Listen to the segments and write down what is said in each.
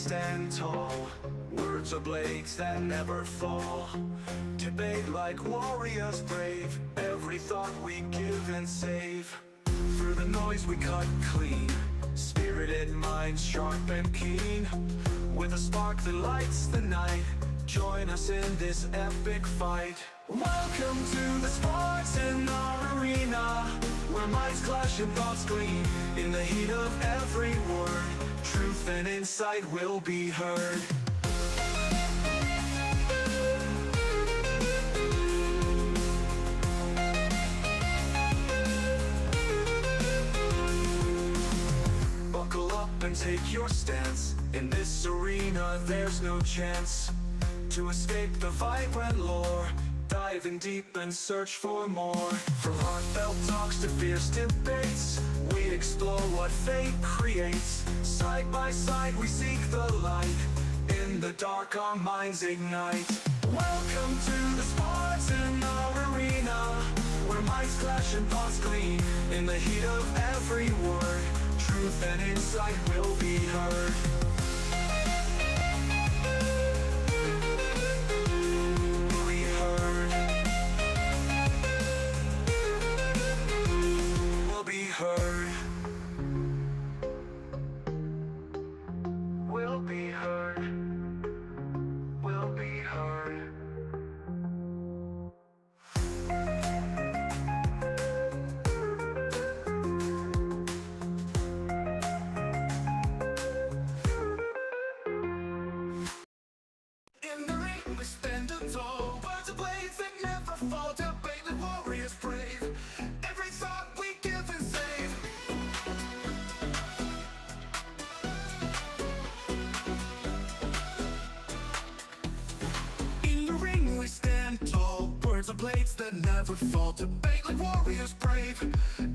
stand tall. Words are blades that never fall. Debate like warriors brave. Every thought we give and save. Through the noise we cut clean. Spirited minds sharp and keen. With a spark that lights the night. Join us in this epic fight. Welcome to the Spartan arena, where minds clash and thoughts gleam. In the heat of every word, truth and insight will be heard. Buckle up and take your stance. In this arena there's no chance to escape the vibrant lore. Diving deep and search for more. From heartfelt talks to fierce debates, we explore what fate creates. Side by side we seek the light. In the dark our minds ignite. Welcome to the Spartan arena, where minds clash and thoughts gleam. In the heat of every word, truth and insight will be heard. Heard. Will be heard. Will be heard. In the ring we stand tall. Words of blades that never fall. Debate the warriors brave. Every thought we give and save. In the ring we stand tall. Words of blades that never fall. Debate like warriors brave.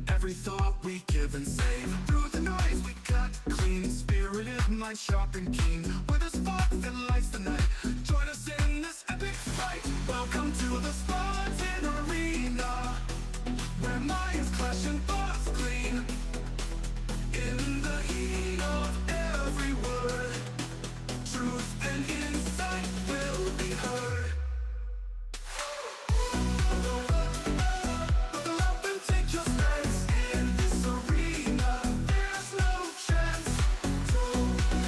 Every thought we give and save. Through the noise we cut clean. Spirited mind sharp and keen. With a spark that lights the night. Join us in this epic fight. Welcome to the Spartan arena, where minds clash and thoughts clean. In the heat of every word, truth and insight will be heard. Buckle up and take your stance. In this arena, there's no chance to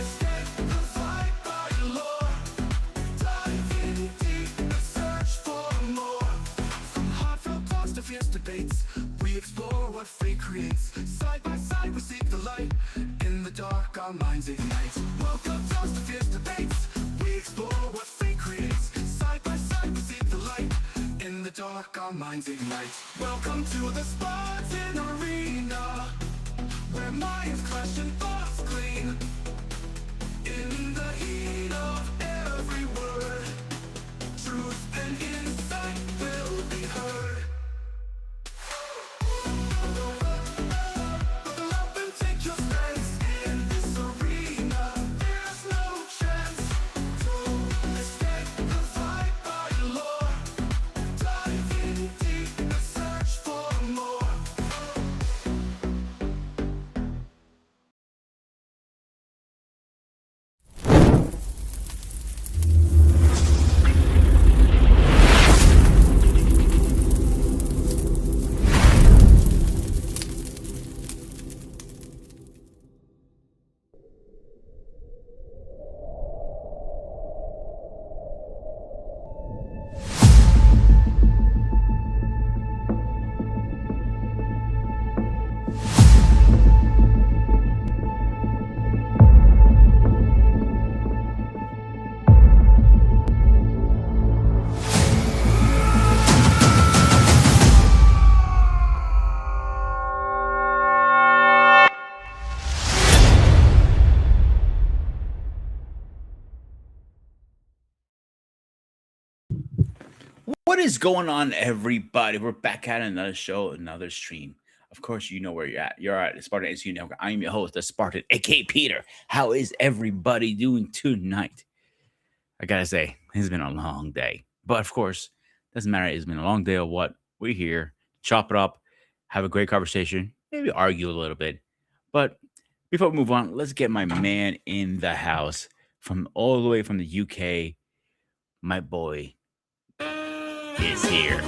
escape the fight by law. Dive in deep and search for more. From heartfelt talks to fierce debates, we explore what fate creates. Side by side we seek the light. In the dark our minds ignite. Welcome talks to fierce debates, we explore what fate creates. Side by side we seek the light. In the dark our minds ignite. Welcome to the Spartan arena, where minds clash and thoughts clean. In the heat of every word, truth and insight will be heard. Buckle up and take your stance. In this arena, there's no chance to escape the fight by law. Dive in deep and search for more. What is going on, everybody? We're back at another show, another stream. Of course, you know where you're at. You're at Spartan SU Network. I'm your host, the Spartan, aka Peter. How is everybody doing tonight? I gotta say, it's been a long day. But of course, doesn't matter. It's been a long day or what. We're here, chop it up, have a great conversation, maybe argue a little bit. But before we move on, let's get my man in the house from all the way from the UK. My boy is here.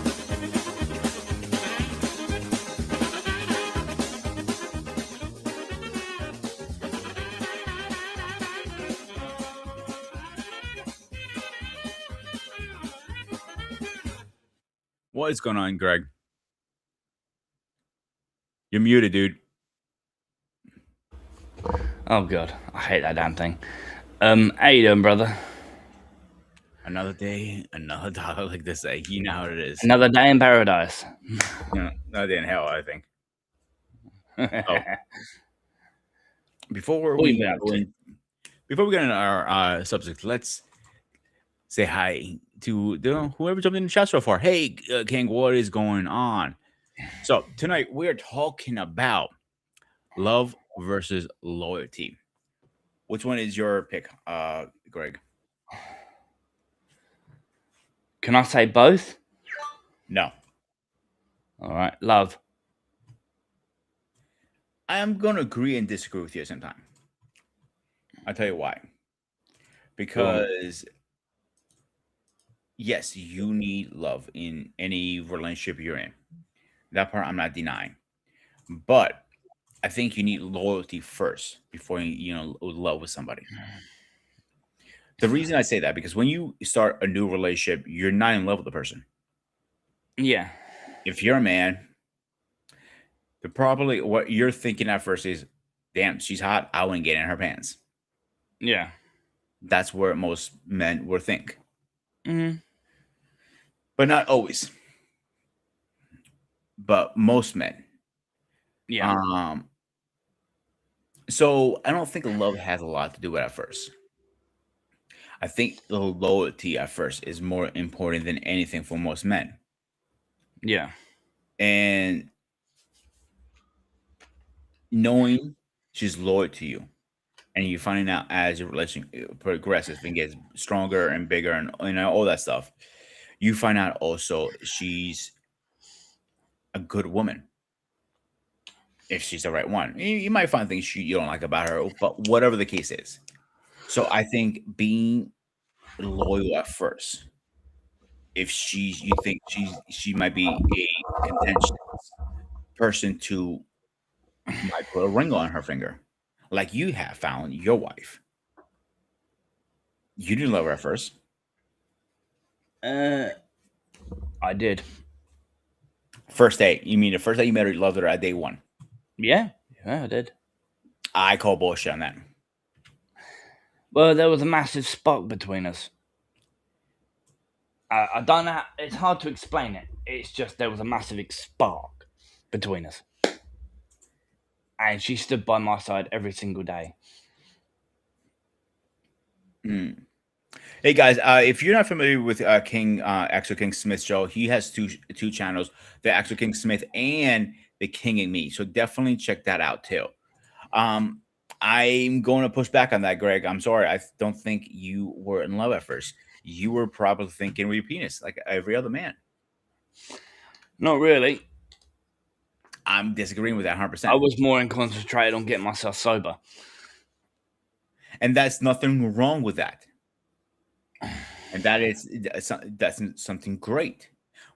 What is going on, Greg? You're muted, dude. Oh god, I hate that damn thing. How you doing, brother? Another day, another dollar, like they say. You know how it is. Another day in paradise. Another day in hell, I think. Oh, before What you we been up go to? in, before we get into our subject, let's say hi to whoever jumped in the chat so far. Hey, King, what is going on? So tonight we're talking about love versus loyalty. Which one is your pick, Greg? Can I say both? No, All right, love. I am gonna agree and disagree with you at the same time. I'll tell you why. Go on. Because yes, you need love in any relationship you're in. That part I'm not denying. But I think you need loyalty first before you love with somebody. The reason I say that because when you start a new relationship, you're not in love with the person. Yeah, If you're a man, the probably what you're thinking at first is, "Damn, she's hot. I wouldn't get in her pants." yeah. That's where most men would think, Mm, but not always. But most men. yeah, Um, so I don't think love has a lot to do with it at first. I think the loyalty at first is more important than anything for most men. yeah. And knowing she's loyal to you, and you finding out as your relationship progresses and gets stronger and bigger and all that stuff, you find out also she's a good woman if she's the right one. You might find things you don't like about her, but whatever the case is. So I think being loyal at first, if you think she might be a contentious person to might put a ring on her finger, like you have found your wife. You didn't love her at first. Uh, I did. First day. You mean the first day you met her, you loved her at day one? Yeah, yeah, I did. I call bullshit on that. Well, there was a massive spark between us. I don't know. It's hard to explain it. It's just there was a massive spark between us, and she stood by my side every single day. Mm. Hey guys, if you're not familiar with King Axel King Smith show, he has two channels, the Axel King Smith and the King and Me. So definitely check that out too. Um, I'm going to push back on that, Greg. I'm sorry. I don't think you were in love at first. You were probably thinking with your penis, like every other man. Not really. I'm disagreeing with that 100%. I was more concentrated on getting myself sober. And that's nothing wrong with that. And that's something great.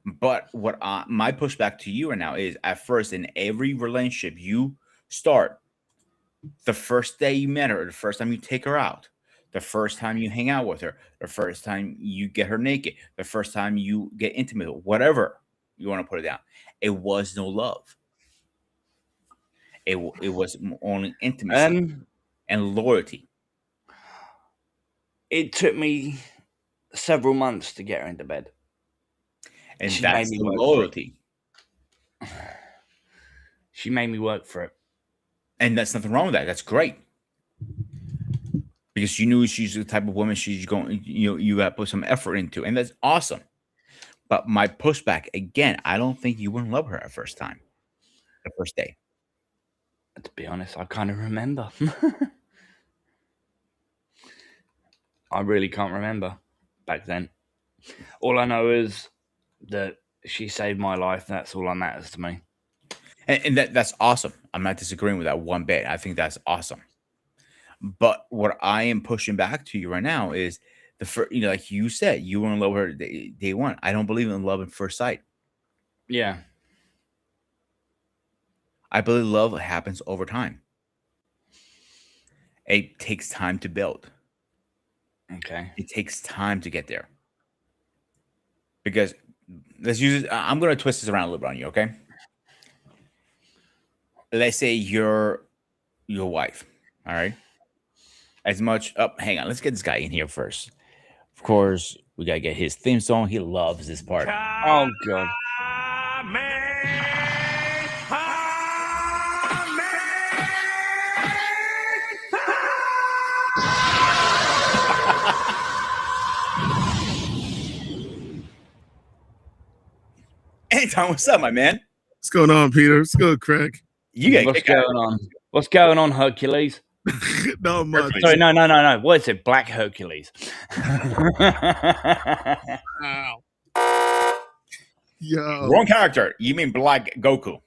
But what my pushback to you right now is, at first in every relationship you start, the first day you met her, the first time you take her out, the first time you hang out with her, the first time you get her naked, the first time you get intimate, whatever you want to put it down, it was no love. It was only intimacy and loyalty. It took me several months to get her into bed. And She made that's me the work for it. loyalty. She made me work for it. And that's nothing wrong with that. That's great. Because you knew she's the type of woman she's going, you got to put some effort into. And that's awesome. But my pushback, again, I don't think you wouldn't love her at first time, the first day. To be honest, I kind of remember. I really can't remember back then. All I know is that she saved my life. That's all that matters to me. And that's awesome. I'm not disagreeing with that one bit. I think that's awesome. But what I am pushing back to you right now is the first, like you said, you were in love with her day one. I don't believe in love at first sight. Yeah. I believe love happens over time. It takes time to build. Okay. It takes time to get there. Because let's use it. I'm going to twist this around a little bit on you, okay? Let's say you're your wife, all right? As much up, hang on, let's get this guy in here first. Of course, we got to get his theme song. He loves this part. Oh God. Anton, what's up, my man? What's going on, Peter? What's good, Craig? You got What's going on? What's going on, Hercules? Not much. Sorry, no. What is it? Black Hercules. Wow. Yo. Wrong character. You mean Black Goku?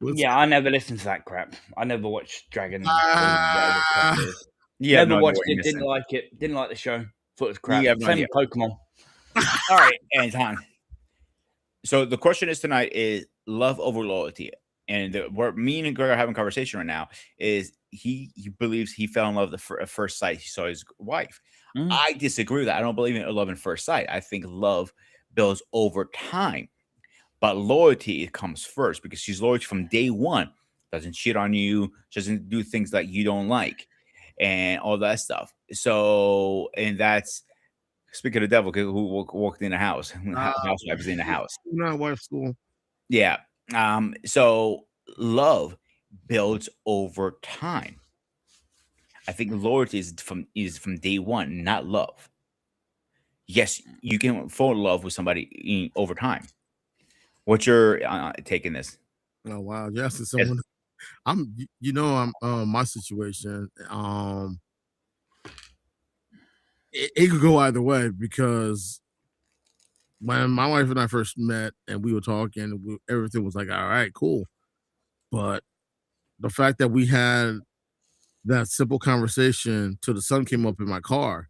Yeah, I never listened to that crap. I never watched Dragon. whatever crap it is. Yeah, Never watched it. Didn't like it. Didn't like the show. Thought it was crap. You have no Same idea. with Pokemon. All right, Anton. So the question is tonight is love over loyalty, and where me and Greg are having a conversation right now is he believes he fell in love at first sight. He saw his wife. Mm. I disagree with that. I don't believe in love at first sight. I think love builds over time, but loyalty it comes first because she's loyal from day one. Doesn't cheat on you. Doesn't do things that you don't like, and all that stuff. So, and that's. Speaking of the devil, who walked in the house? Housewife is in the house. Not wife school. Yeah. So love builds over time. I think loyalty is from day one, not love. Yes, you can fall in love with somebody over time. What's your take in this? Oh wow, yes, it's someone. I'm my situation. It could go either way because when my wife and I first met and we were talking, everything was like, all right, cool. But the fact that we had that simple conversation till the sun came up in my car,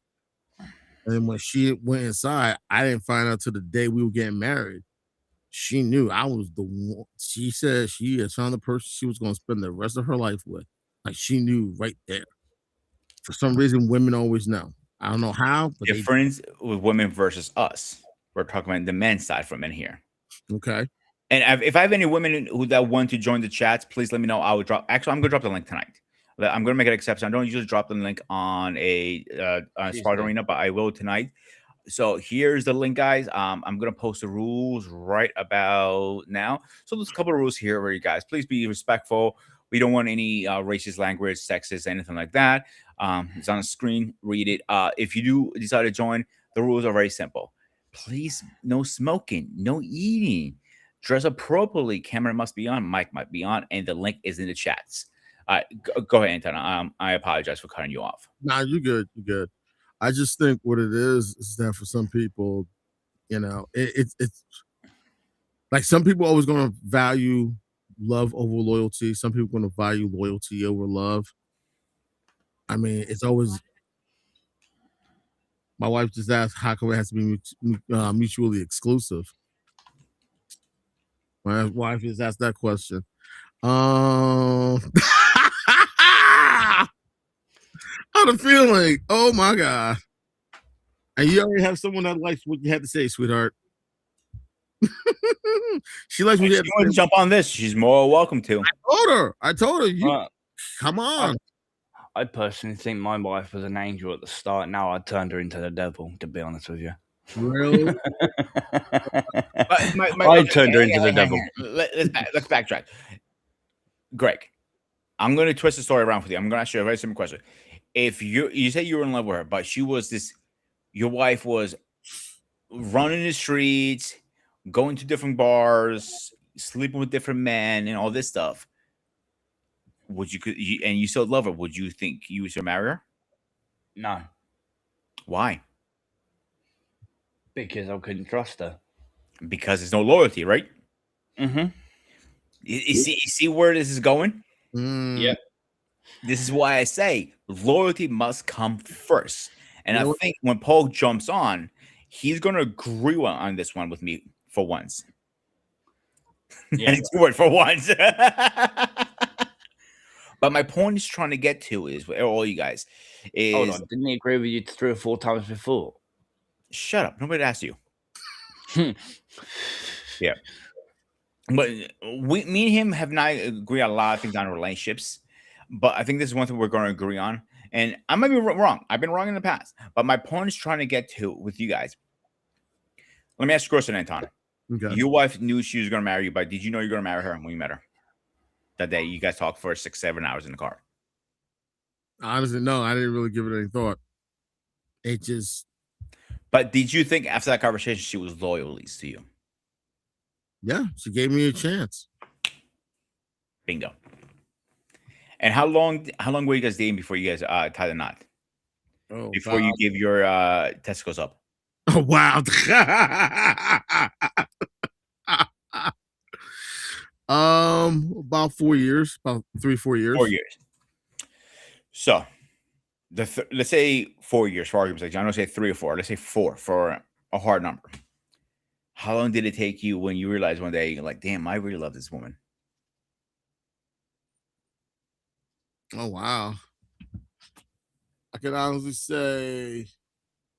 and when she went inside, I didn't find out till the day we were getting married. She knew I was the one. She said she had found the person she was going to spend the rest of her life with. Like she knew right there. For some reason, women always know. I don't know how, but Difference with women versus us. We're talking about the men's side for men here. Okay. And if I have any women who that want to join the chats, please let me know. I will drop. Actually, I'm going to drop the link tonight. I'm going to make an exception. I don't usually drop the link on a Sparta Arena, but I will tonight. So here's the link, guys. I'm going to post the rules right about now. So there's a couple of rules here for you guys. Please be respectful. We don't want any racist language, sexist, anything like that. It's on the screen. Read it. If you do decide to join, the rules are very simple. Please, no smoking, no eating. Dress appropriately. Camera must be on. Mic might be on. And the link is in the chats. Go ahead, Anton. I apologize for cutting you off. Nah, you're good. You're good. I just think what it is that for some people, it's like some people are always going to value love over loyalty. Some people are going to value loyalty over love. I mean, it's always. My wife just asked, "How come it has to be mutually exclusive?" My wife just asked that question. How the feeling? Oh my god! And you already have someone that likes what you had to say, sweetheart. She likes what you had to say. Jump on this. She's more welcome to. I told her. You come on. I personally think my wife was an angel at the start. Now I turned her into the devil, to be honest with you. Really? I turned her into the devil. Let's backtrack. Greg, I'm going to twist the story around for you. I'm going to ask you a very simple question. If you say you were in love with her, but your wife was running the streets, going to different bars, sleeping with different men, and all this stuff, and you still love her, would you think you should marry her? No. Why? Because I couldn't trust her. Because there's no loyalty, right? Mm-hmm. You see where this is going? Yeah. This is why I say loyalty must come first. And You I know what? think when Paul jumps on, he's gonna agree on this one with me for once. Yeah. And it's word for once. But my point is trying to get to is all you guys Hold is on. Didn't he agree with you 3 or 4 times before? shut up. Nobody asked you. Yeah. But me and him have not agreed on a lot of things on relationships. But I think this is one thing we're going to agree on. And I might be wrong. I've been wrong in the past. But my point is trying to get to with you guys. Let me ask you a question, Anton. Okay. Your wife knew she was going to marry you, but did you know you're going to marry her when you met her? That day you guys talked for 6-7 hours in the car. Honestly, no, I didn't really give it any thought. It just, But did you think after that conversation she was loyal at least to you? yeah, she gave me a chance. Bingo. And how long were you guys dating before you guys tied the knot? Oh, Before you gave your testicles up? oh wow. About 4 years, about 3-4 years. 4 years. So let's say 4 years for argument's sake. I don't say 3 or 4. Let's say 4 for a hard number. How long did it take you when you realized one day, you're like, damn, I really love this woman? Oh wow. I can honestly say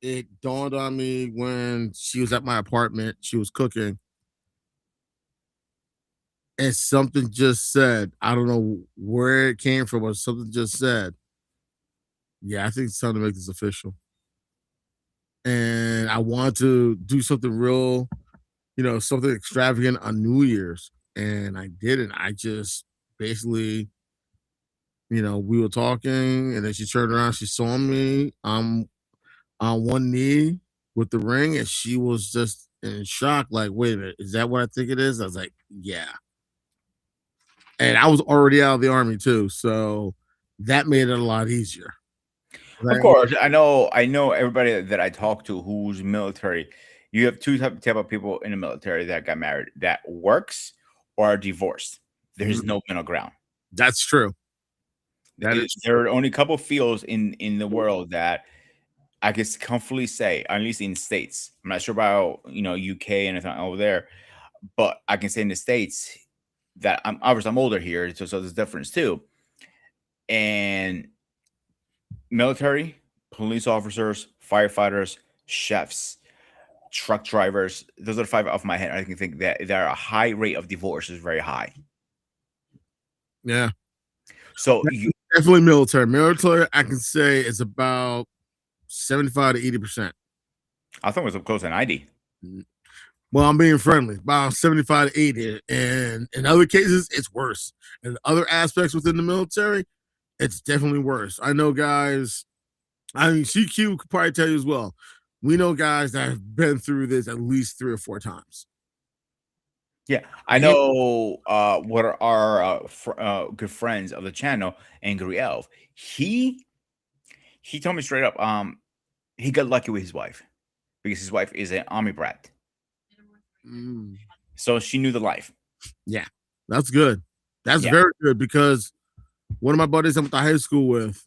it dawned on me when she was at my apartment, she was cooking, and something just said, I don't know where it came from, but something just said, yeah, I think it's time to make this official. And I want to do something real, something extravagant on New Year's. And I didn't. I just basically, we were talking, and then she turned around, she saw me. I'm on one knee with the ring, and she was just in shock, like, wait a minute, is that what I think it is? I was like, yeah. And I was already out of the army too, so that made it a lot easier. Of Like, course, I know everybody that I talk to who's military. You have two type of people in the military that got married that works or are divorced. There's no middle ground. that's true. That is There are only a couple of fields in the world that I can comfortably say, at least in the States. I'm not sure about UK and anything over there, but I can say in the States that I'm older here, so there's a difference too. And military, police officers, firefighters, chefs, truck drivers. Those are the 5 off my head. I can think that there are a high rate of divorce is very high. yeah. So you Definitely military. Military, I can say it's about 75 to 80%. I thought it was close to 90. Well, I'm being friendly, about 75 to 80. And in other cases, it's worse. In other aspects within the military, it's definitely worse. I know guys, I mean, CQ could probably tell you as well. We know guys that have been through this at least 3 or 4 times. Yeah, I know what are our good friends of the channel, Angry Elf. He told me straight up, he got lucky with his wife because his wife is an army brat. So she knew the life. Yeah, that's good. That's Yeah. very good because one of my buddies I went to high school with,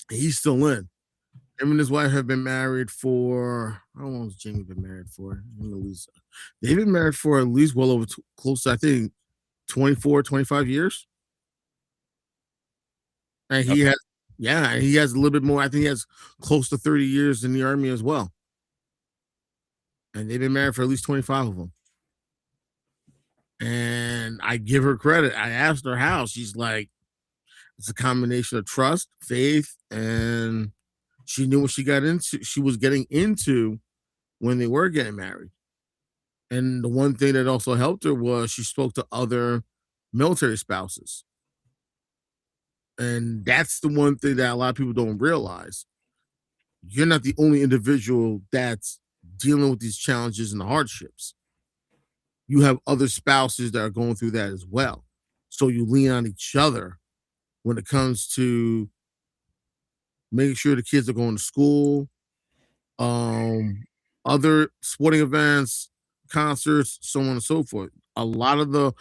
he's still in. Him and his wife have been married for, how long has Jamie been married for? Him and Lisa. They've been married for at least well over close to, I think, 24, 25 years. And he has, yeah, he has a little bit more. I think he has close to 30 years in the army as well. And they've been married for at least 25 of them. And I give her credit. I asked her how. She's like, it's a combination of trust, faith, and she knew what she was getting into when they were getting married. And the one thing that also helped her was she spoke to other military spouses. And that's the one thing that a lot of people don't realize. You're not the only individual that's dealing with these challenges and the hardships. You have other spouses that are going through that as well. So you lean on each other when it comes to making sure the kids are going to school, other sporting events, concerts, so on and so forth. A lot of the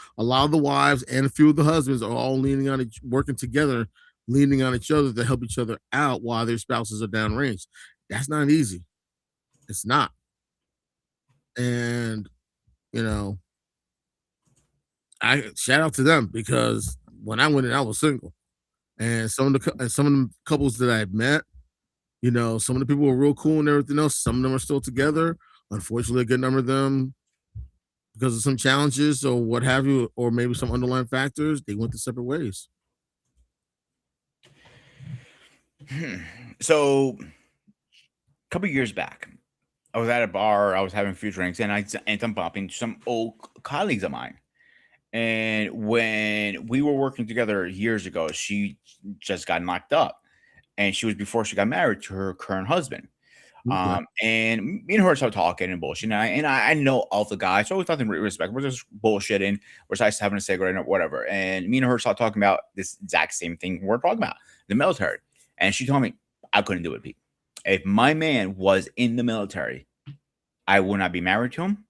wives and a few of the husbands are all leaning on working together, leaning on each other to help each other out while their spouses are downrange. That's not easy. It's not. And you know, I shout out to them because when I went in, I was single, and some of the couples that I've met, some of the people were real cool and everything else. Some of them are still together. Unfortunately, a good number of them, because of some challenges or what have you, or maybe some underlying factors, they went to separate ways. So, a couple years back, I was at a bar. I was having a few drinks, and I ended up bumping some old colleagues of mine. And when we were working together years ago, she just got knocked up, and she was before she got married to her current husband. Okay. And me and her started talking and bullshit. And I know all the guys, so we thought in respect. We're just bullshitting. We're just having a cigarette or whatever. And me and her started talking about this exact same thing we're talking about, the military. And she told me I couldn't do it, Pete. If my man was in the military, I would not be married to him.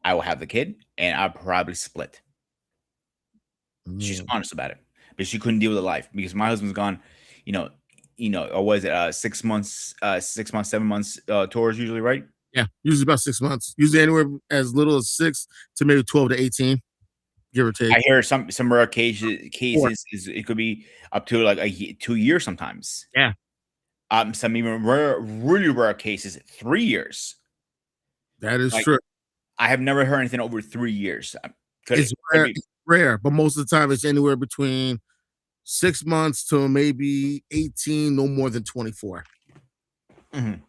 I will have the kid, and I'll probably split. She's Mm. honest about it, but she couldn't deal with the life because my husband's gone, you know, or was it 6 months, 6 months, 7 months tours usually, right? Yeah, usually about 6 months. Usually anywhere as little as 6 to maybe 12 to 18, give or take. I hear some rare cases Or is it could be up to like 2 years sometimes. yeah, Some even rare, really rare cases 3 years. that is Like true. I have never heard anything over 3 years. It's Could rare, be. it's rare, but most of the time it's anywhere between 6 months to maybe 18, no more than 24. Mhm.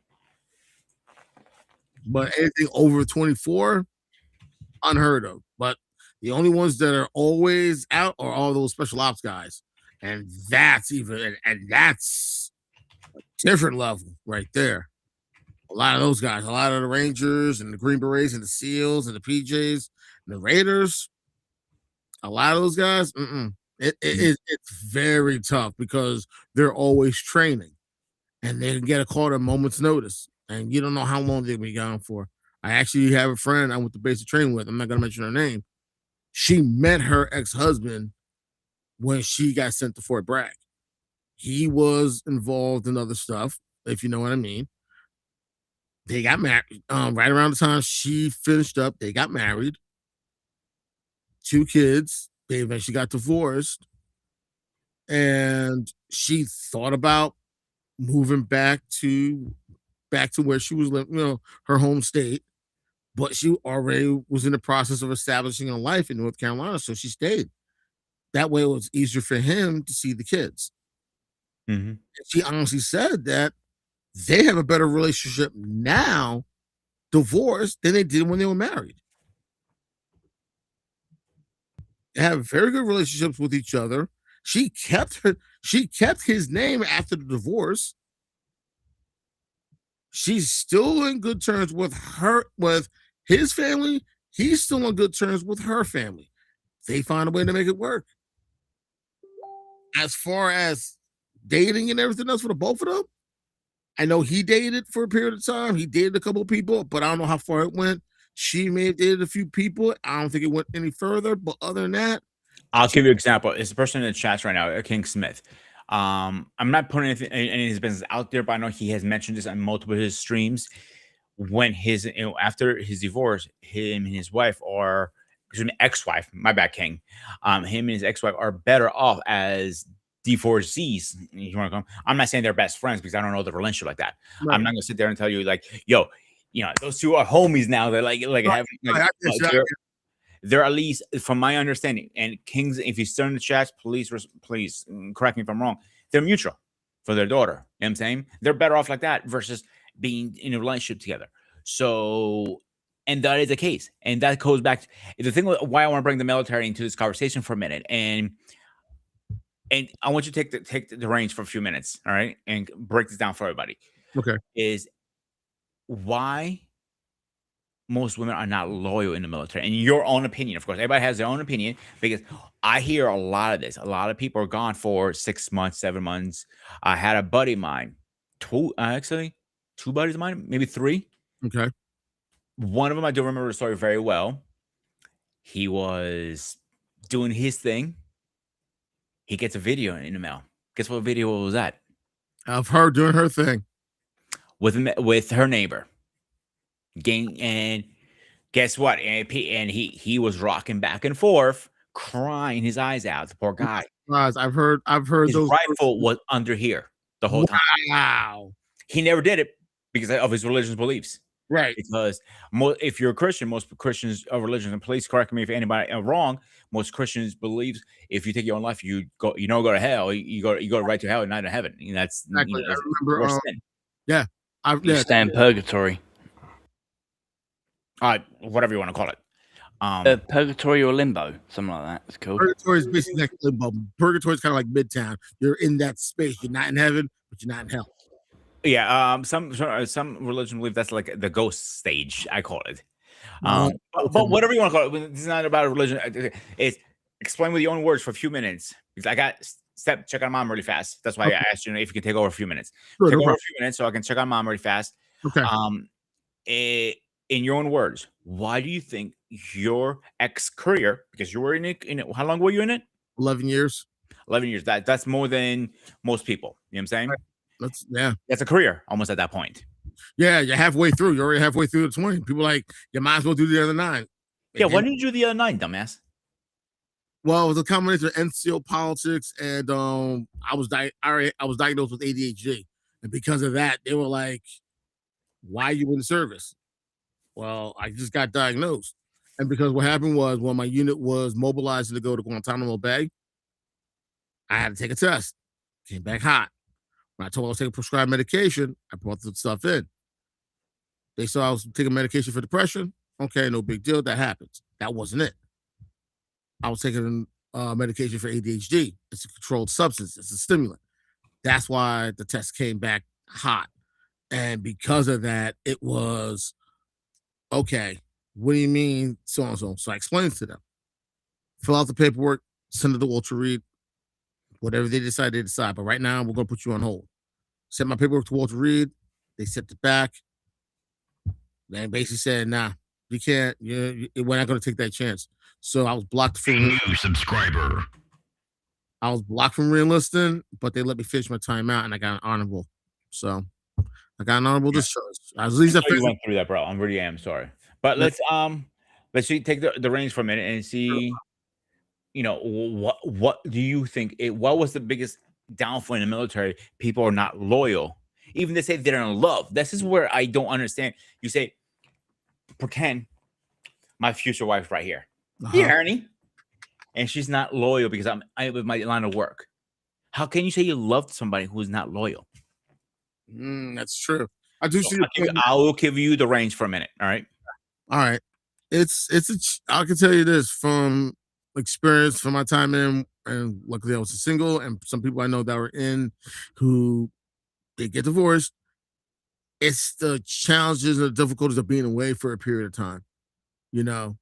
But anything over 24, unheard of. But the only ones that are always out are all those special ops guys. And that's and that's different level right there. A lot of those guys, a lot of the Rangers and the Green Berets and the SEALs and the PJs and the Raiders, a lot of those guys, Mhm. it's very tough because they're always training and they can get a call at a moment's notice. And you don't know how long they'll be gone for. I actually have a friend I went to basic training with. I'm not gonna mention her name. She met her ex-husband when she got sent to Fort Bragg. He was involved in other stuff, if you know what I mean. They got married right around the time she finished up. They got married, 2 kids. They eventually got divorced, and she thought about moving back to where she was living, her home state. But she already was in the process of establishing a life in North Carolina, so she stayed. That way, it was easier for him to see the kids. Mhm. She honestly said that they have a better relationship now, divorced, than they did when they were married. They have very good relationships with each other. She kept his name after the divorce. She's still in good terms with his family. He's still on good terms with her family. They find a way to make it work. As far as dating and everything else for the both of them, I know he dated for a period of time. He dated a couple of people, but I don't know how far it went. She may have dated a few people. I don't think it went any further. But other than that, I'll she, give you an example. It's the person in the chats right now, King Smith. I'm not putting any of his business out there, but I know he has mentioned this on multiple of his streams. When after his divorce, him and his wife are, excuse me, ex-wife, my bad, King. Him and his ex-wife are better off as divorcees. You want to come? I'm not saying they're best friends because I don't know the relationship like that. I'm right, not gonna sit there and tell you like, yo, those two are homies now. They're like right, having right. I guess, they're at least, from my understanding, and Kings, if you're still in the chats, please correct me if I'm wrong. They're mutual for their daughter. You know what I'm saying? They're better off like that versus being in a relationship together. So, and that is the case. And that goes back to the thing why I want to bring the military into this conversation for a minute. And I want you to take the reins for a few minutes, all right, and break this down for everybody. okay, Is why most women are not loyal in the military. In your own opinion, of course, everybody has their own opinion because I hear a lot of this. A lot of people are gone for 6 months, 7 months. I had a buddy of mine, actually, two buddies of mine, maybe three. okay, One of them, I do remember the story very well. He was doing his thing. He gets a video in the mail. Guess what video was that? Of her doing her thing. With her neighbor. And guess what? And he was rocking back and forth, crying his eyes out. The poor guy. Guys, I've heard His those. rifle was under here the whole time. Wow. He never did it because of his religious beliefs. Right. Because if you're a Christian, most Christians of religion, and please correct me if anybody wrong, most Christians believes if you take your own life, you go to hell. You go right to hell and not to heaven. And that's Exactly. that's I remember. worse sin. Yeah. You stay in purgatory. Whatever you want to call it. Purgatory or limbo, something like that. It's called. Purgatory is basically like limbo. Purgatory is kind of like Midtown. You're in that space. You're not in heaven, but you're not in hell. Yeah. Some religion believe that's like the ghost stage. I call it. No, But whatever you want to call it, it's not about religion. It's explain with your own words for a few minutes because I got check on mom really fast. That's why I asked you if you can take over a few minutes. Sure, Take no over a problem. few minutes so I can check on mom really fast. Okay. In your own words, why do you think your career, because you were in it, how long were you in it? 11 years. 11 years. That's more than most people. You know what I'm saying? Right. That's a career almost at that point. Yeah, you're halfway through. You're already halfway through the 20. People are like, you might as well do the other 9. Yeah, why didn't you do the other 9, dumbass? Well, it was a combination of NCO politics and I was diagnosed with ADHD. And because of that, they were like, why are you in the service? Well, I just got diagnosed. And because what happened was when my unit was mobilized to go to Guantanamo Bay, I had to take a test. Came back hot. When I told them I was taking prescribed medication, I brought the stuff in. They saw I was taking medication for depression. Okay, no big deal. That happens. That wasn't it. I was taking medication for ADHD. It's a controlled substance. It's a stimulant. That's why the test came back hot. And because of that, it was, okay, what do you mean so and so? So I explained to them. Fill out the paperwork, send it to Walter Reed. Whatever they decide, they decide. But right now, we're going to put you on hold. Sent my paperwork to Walter Reed. They sent it back. They basically said, nah, you can't. We're not going to take that chance. So I was blocked from new subscriber. I was blocked from reenlisting, but they let me finish my time out, and I got an honorable. So I got an honorable discharge. At least you went through that, bro. I really am sorry. But let's see, take the reins for a minute and see. You know, what do you think? What was the biggest downfall in the military? People are not loyal. Even they say they're in love. This is where I don't understand. You say, pretend my future wife right here. Here, Ernie. And she's not loyal because I'm with my line of work. How can you say you love somebody who's not loyal? That's true. I do see. I will give you the range for a minute. All right. All right. I can tell you this from experience from my time in, and luckily I was single, and some people I know that were in who they get divorced. It's the challenges and the difficulties of being away for a period of time. You know,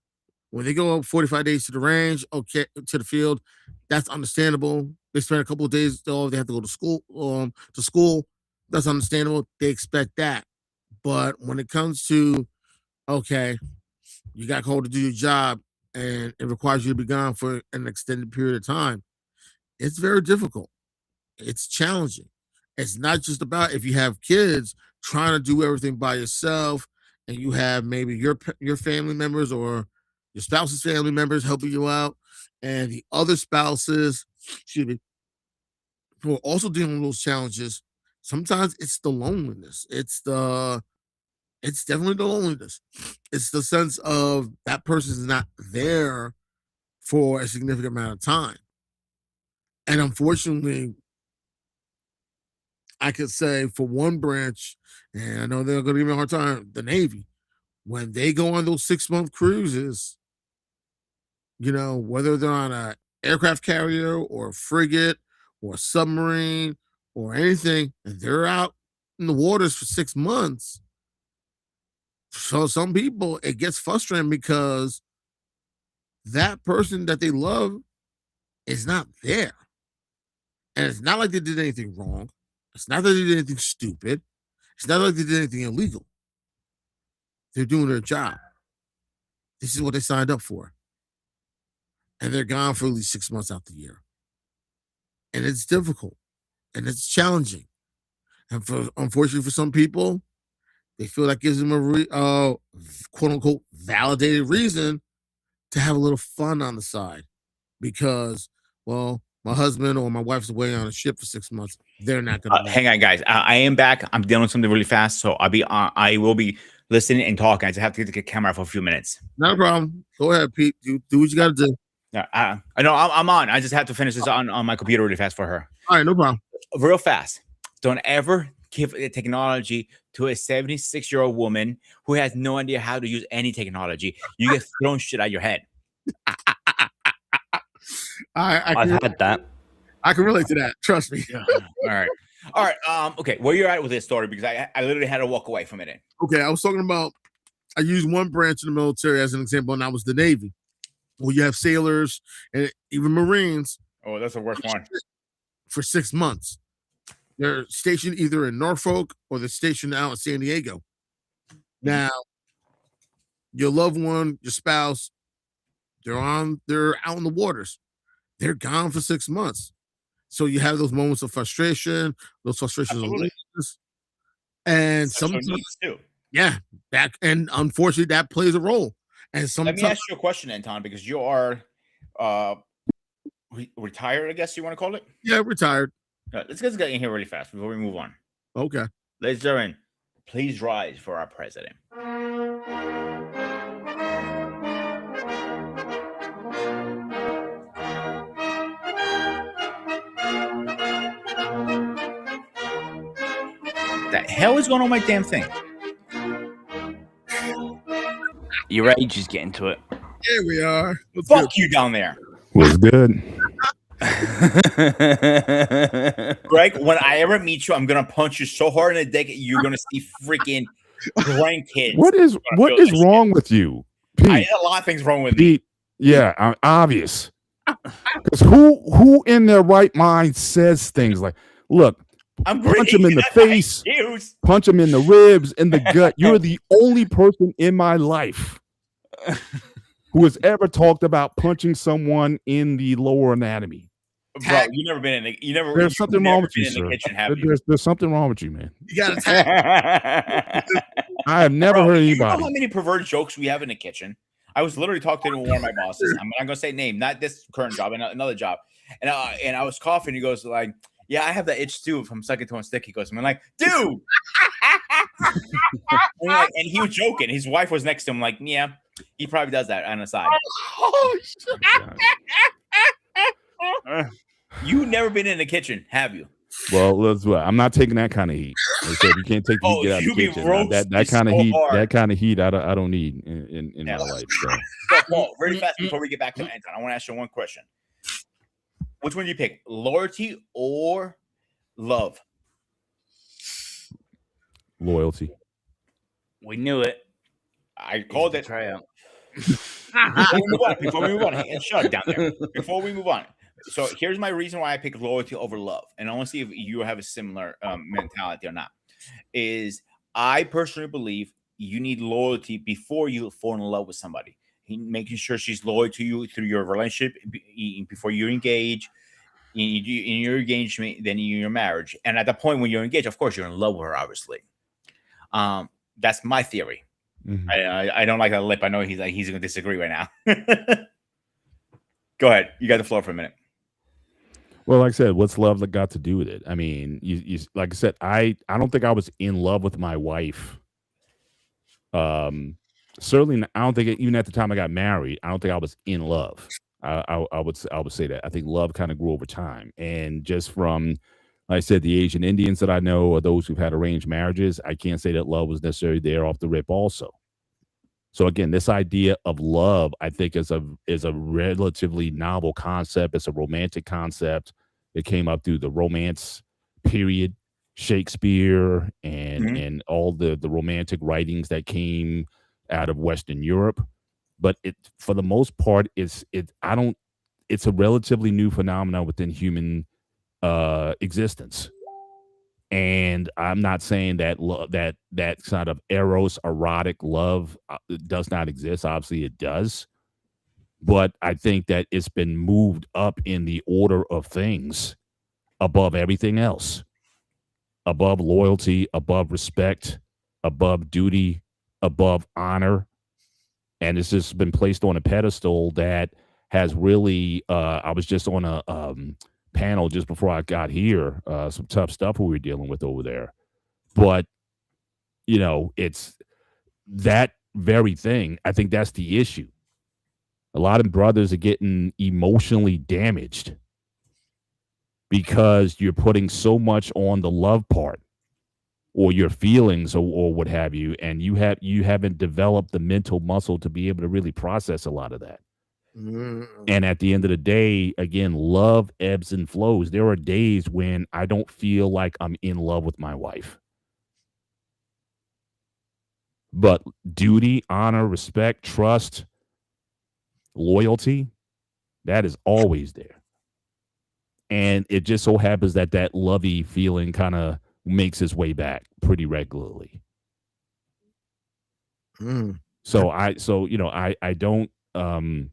when they go 45 days to the range, okay, to the field, that's understandable. They spend a couple of days, they have to go to school. That's understandable. They expect that. But when it comes to, okay, you got called to do your job and it requires you to be gone for an extended period of time, it's very difficult. It's challenging. It's not just about if you have kids trying to do everything by yourself and you have maybe your family members or your spouse's family members helping you out and the other spouses, excuse me, who are also dealing with those challenges. Sometimes it's the loneliness. It's definitely the loneliness. It's the sense of that person is not there for a significant amount of time. And unfortunately, I could say for one branch, and I know they're going to give me a hard time, the Navy, when they go on those 6-month cruises, you know, whether they're on an aircraft carrier or a frigate or a submarine or anything, and they're out in the waters for 6 months. So some people, it gets frustrating because that person that they love is not there. And it's not like they did anything wrong. It's not that they did anything stupid. It's not like they did anything illegal. They're doing their job. This is what they signed up for. And they're gone for at least 6 months out the year. And it's difficult. and it's challenging. And unfortunately for some people, they feel that gives them a quote unquote validated reason to have a little fun on the side because, well, my husband or my wife's away on a ship for 6 months. They're not going to. Hang on, guys. I am back. I'm dealing with something really fast, so I will be listening and talking. I just have to get the camera for a few minutes. Not a problem. Go ahead, Pete. Do what you got to do. Yeah, I know I'm on. I just have to finish this on my computer really fast for her. All right, no problem. Real fast. Don't ever give the technology to a 76-year-old woman who has no idea how to use any technology. You get thrown shit out your head. I've had that. I can relate to that. Trust me. All right. Okay, where you're at with this story, because I literally had to walk away for a minute. Okay, I was talking about, I used one branch in the military as an example, and that was the Navy. Well, you have sailors and even Marines. Oh, that's the worst one. For 6 months. They're stationed either in Norfolk or they're stationed out in San Diego. Now, your loved one, your spouse, they're out in the waters. They're gone for 6 months. So you have those moments of frustration, those frustrations of loneliness, and sometimes too. Yeah, and unfortunately that plays a role. And sometimes, let me ask you a question, Anton, because you are retired, I guess you want to call it. Yeah, retired. Let's get in here really fast before we move on. Okay. Ladies and gentlemen, please rise for our president. The hell is going on with my damn thing? Your age is getting to it. Here we are. Fuck you down there. Was good. Greg, when I ever meet you, I'm gonna punch you so hard in the dick you're gonna see freaking grandkids. What is wrong with you, Pete? A lot of things wrong with Pete, me. Yeah, obvious. Because who in their right mind says things like, "Look, punch him in the face, punch him in the ribs, in the gut." You're the only person in my life who has ever talked about punching someone in the lower anatomy. Bro, you never been in the There's something wrong with you, sir. There's something wrong with you, man. You got to I have never heard anybody. You know how many perverted jokes we have in the kitchen? I was literally talking to one of my bosses. I'm not gonna say name, not this current job, another job. And I was coughing. He goes like, "Yeah, I have that itch too from sucking to a stick." He goes, "I'm like, dude." and he was joking. His wife was next to him. Like, yeah, he probably does that on the side. Oh, shit. You've never been in the kitchen, have you? Well, I'm not taking that kind of heat. I said you can't take the heat out of the kitchen. That kind of heat. Hard. That kind of heat, I don't need in my life. So, Paul, really fast before we get back to Anton, I want to ask you one question. Which one do you pick, loyalty or love? Loyalty. We knew it. I called it. Try out. Before we move on, hey, shut down there. Before we move on. So here's my reason why I pick loyalty over love. And I want to see if you have a similar mentality or not. Is I personally believe you need loyalty before you fall in love with somebody. Making sure she's loyal to you through your relationship before you engage, in your engagement, then in your marriage. And at the point when you're engaged, of course, you're in love with her, obviously. That's my theory. Mm-hmm. I don't like that lip. I know he's going to disagree right now. Go ahead. You got the floor for a minute. Well, like I said, what's love got to do with it? I mean, you like I said, I don't think I was in love with my wife. Certainly, I don't think even at the time I got married, I don't think I was in love. I would say that. I think love kind of grew over time, and just from, like I said, the Asian Indians that I know, or those who've had arranged marriages, I can't say that love was necessarily there off the rip also. So again, this idea of love, I think, is a relatively novel concept. It's a romantic concept. It came up through the Romance period, Shakespeare, and all the romantic writings that came out of Western Europe. But it, for the most part, it's a relatively new phenomenon within human existence. And I'm not saying that that kind of eros, erotic love does not exist. Obviously, it does. But I think that it's been moved up in the order of things above everything else, above loyalty, above respect, above duty, above honor. And it's just been placed on a pedestal that has really, I was just on a panel just before I got here, some tough stuff we were dealing with over there. But, it's that very thing. I think that's the issue. A lot of brothers are getting emotionally damaged because you're putting so much on the love part or your feelings or what have you, and you haven't developed the mental muscle to be able to really process a lot of that. And at the end of the day, again, love ebbs and flows. There are days when I don't feel like I'm in love with my wife. But duty, honor, respect, trust, loyalty, that is always there. And it just so happens that that lovey feeling kind of makes its way back pretty regularly. So I don't, I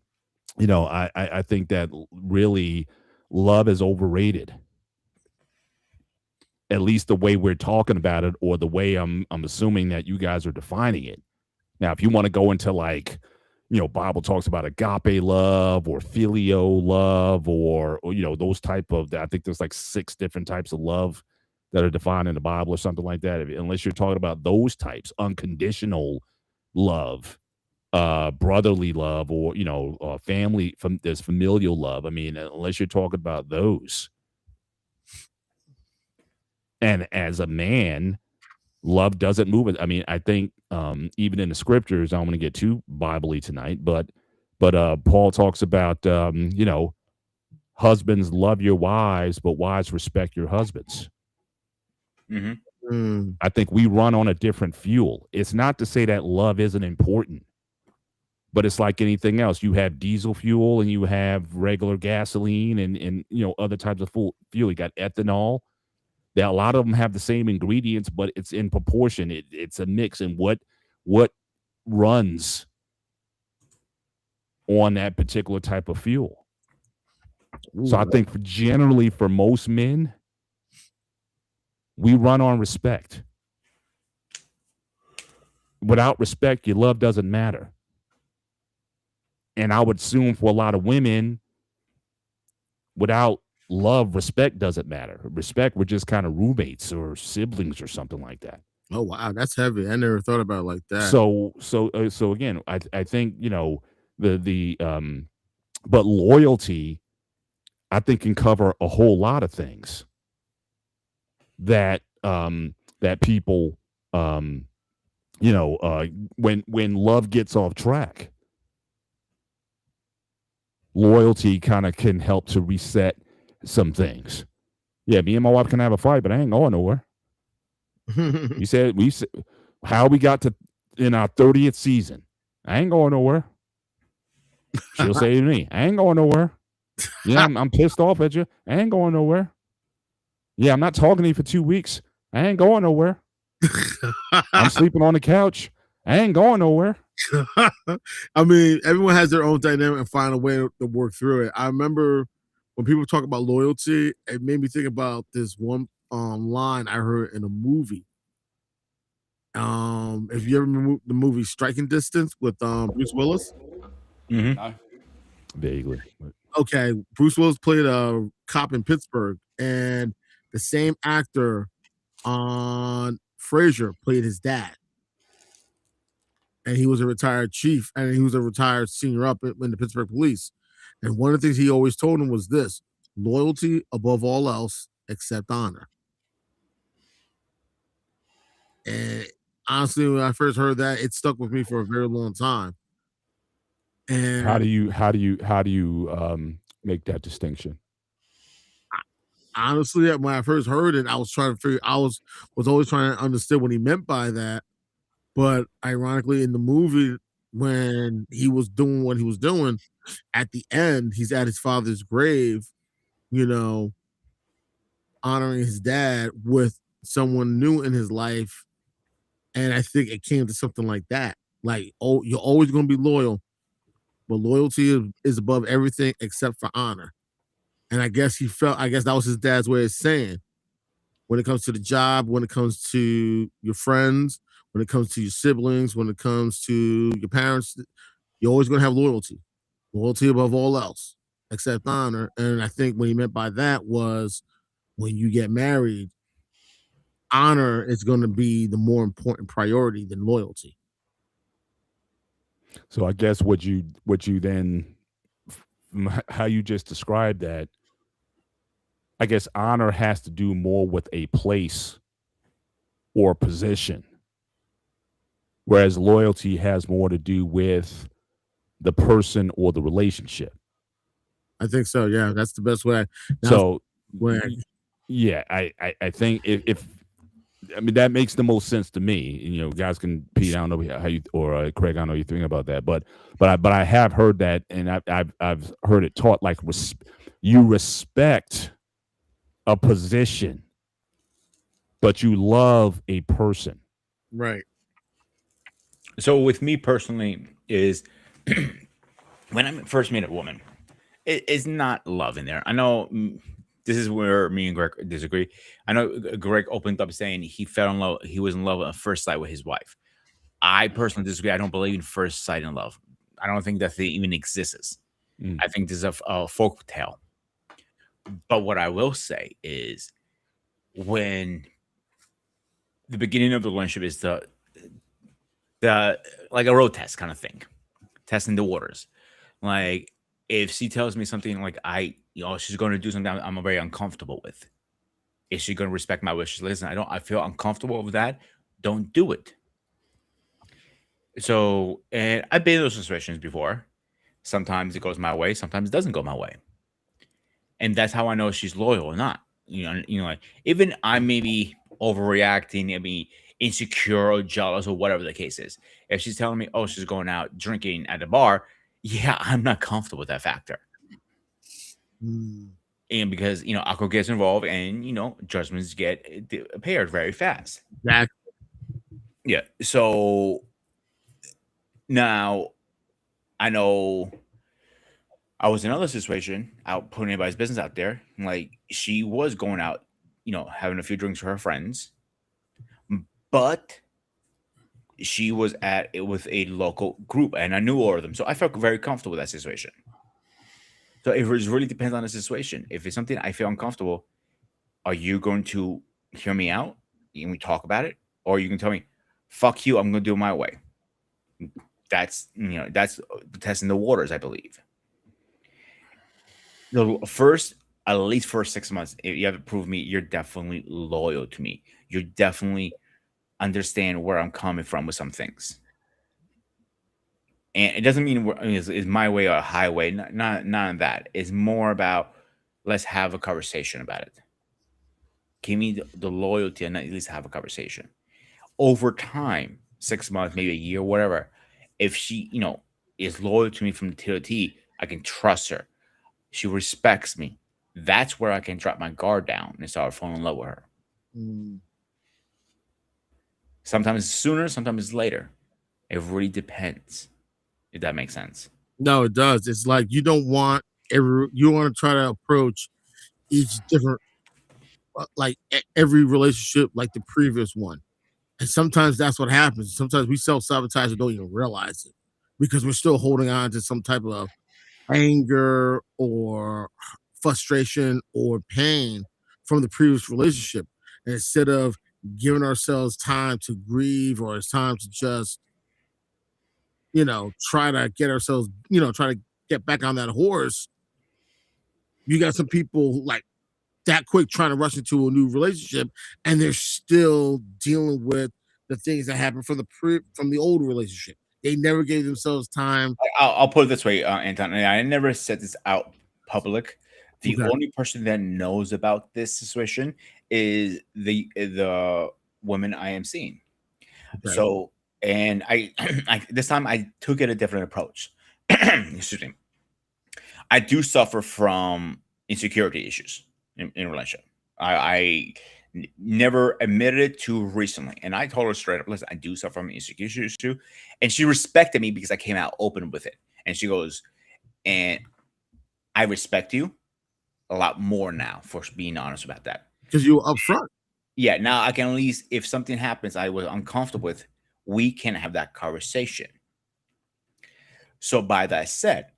think that really love is overrated. At least the way we're talking about it, or the way I'm assuming that you guys are defining it. Now, if you want to go into Bible talks about agape love or filio love or those type of, I think there's like 6 different types of love that are defined in the Bible or something like that. Unless you're talking about those types, unconditional love, brotherly love, or family, there's familial love. I mean, unless you're talking about those. And as a man, love doesn't move it. I mean, I think even in the scriptures, I don't want to get too Bible-y tonight, but Paul talks about husbands, love your wives, but wives, respect your husbands. I think we run on a different fuel. It's not to say that love isn't important, but it's like anything else. You have diesel fuel and you have regular gasoline and other types of fuel. You got ethanol. That a lot of them have the same ingredients, but it's in proportion. It's a mix, and what runs on that particular type of fuel. So I think generally for most men, we run on respect. Without respect, your love doesn't matter. And I would assume for a lot of women, without love, respect doesn't matter. Respect, we're just kind of roommates or siblings or something like that. Oh wow, that's heavy. I never thought about it like that. So again, I think but loyalty, I think, can cover a whole lot of things that people when love gets off track, loyalty kind of can help to reset some things. Yeah, me and my wife can have a fight, but I ain't going nowhere. we said how we got to in our 30th season. I ain't going nowhere. She'll say to me, I ain't going nowhere. Yeah, I'm pissed off at you. I ain't going nowhere. Yeah, I'm not talking to you for 2 weeks. I ain't going nowhere. I'm sleeping on the couch. I ain't going nowhere. I mean, everyone has their own dynamic and find a way to work through it. I remember when people talk about loyalty, it made me think about this one line I heard in a movie. If you ever remember the movie Striking Distance with Bruce Willis? No. Vaguely. Okay, Bruce Willis played a cop in Pittsburgh, and the same actor on Frasier played his dad. And he was a retired chief, and he was a retired senior up in the Pittsburgh Police. And one of the things he always told him was this: loyalty above all else, except honor. And honestly, when I first heard that, it stuck with me for a very long time. And how do you make that distinction? Honestly, when I first heard it, I was trying to figure. I was always trying to understand what he meant by that. But ironically, in the movie, when he was doing what he was doing, at the end, he's at his father's grave, honoring his dad with someone new in his life. And I think it came to something like that. Like, oh, you're always going to be loyal, but loyalty is above everything except for honor. And I guess that was his dad's way of saying, when it comes to the job, when it comes to your friends, when it comes to your siblings, when it comes to your parents, you're always going to have loyalty above all else, except honor. And I think what he meant by that was, when you get married, honor is going to be the more important priority than loyalty. So I guess what you then, how you just described that, I guess honor has to do more with a place or position, whereas loyalty has more to do with the person or the relationship. I think so. Yeah, that's the best way. So, Where yeah, I think if I mean, that makes the most sense to me. You know, guys can Pete, I don't know how you, or Craig, I don't know you think about that, but I have heard that, and I've heard it taught like you respect a position, but you love a person. right. So with me personally, is when I first meet a woman, it's not love in there. I know this is where me and Greg disagree. I know Greg opened up saying he fell in love. He was in love at first sight with his wife. I personally disagree. I don't believe in first sight in love. I don't think that thing even exists. Mm. I think this is a folk tale. But what I will say is, when the beginning of the relationship is the like a road test kind of thing, testing the waters. Like, if she tells me something like she's going to do something I'm very uncomfortable with, is she going to respect my wishes? Listen, I feel uncomfortable with that. Don't do it. So, and I've been in those situations before. Sometimes it goes my way, sometimes it doesn't go my way, and that's how I know she's loyal or not. Like, even I may be overreacting, maybe insecure or jealous or whatever the case is. If she's telling me, oh, she's going out drinking at the bar, yeah, I'm not comfortable with that factor. Mm. And because alcohol gets involved, and judgments get paired very fast. Exactly. Yeah. So now I know I was in another situation, out putting anybody's business out there. Like, she was going out, having a few drinks with her friends, but she was at it with a local group, and I knew all of them, so I felt very comfortable with that situation. So it really depends on the situation. If it's something I feel uncomfortable, are you going to hear me out and we talk about it, or you can tell me, "Fuck you, I'm going to do it my way." That's testing the waters, I believe. The first, at least first 6 months, if you have to prove me, you're definitely loyal to me. You definitely understand where I'm coming from with some things. And it doesn't mean it's my way or a highway. None of that. It's more about, let's have a conversation about it. Give me the loyalty and at least have a conversation. Over time, 6 months, maybe a year, whatever. If she, is loyal to me from T to T, I can trust her. She respects me. That's where I can drop my guard down and start falling in love with her. Mm. Sometimes it's sooner, sometimes it's later. It really depends, if that makes sense. No, it does. It's like you want to try to approach each different, like every relationship like the previous one. And sometimes that's what happens. Sometimes we self-sabotage and don't even realize it, because we're still holding on to some type of anger or frustration or pain from the previous relationship. And instead of giving ourselves time to grieve, or it's time to just, try to get ourselves, try to get back on that horse, you got some people like that quick trying to rush into a new relationship, and they're still dealing with the things that happened from the old relationship. They never gave themselves time. I'll put it this way, Anton. And I never said this out public. The Okay. only person that knows about this situation is the women I am seeing. Okay. So, and I this time I took it a different approach. Excuse me. I do suffer from insecurity issues in relationship. Never admitted it to recently, and I told her straight up, "Listen, I do suffer from insecurity issues too," and she respected me because I came out open with it. And she goes, "And I respect you, a lot more now, for being honest about that. Because you were upfront. Yeah, now I can at least, if something happens I was uncomfortable with, we can have that conversation. So by that said,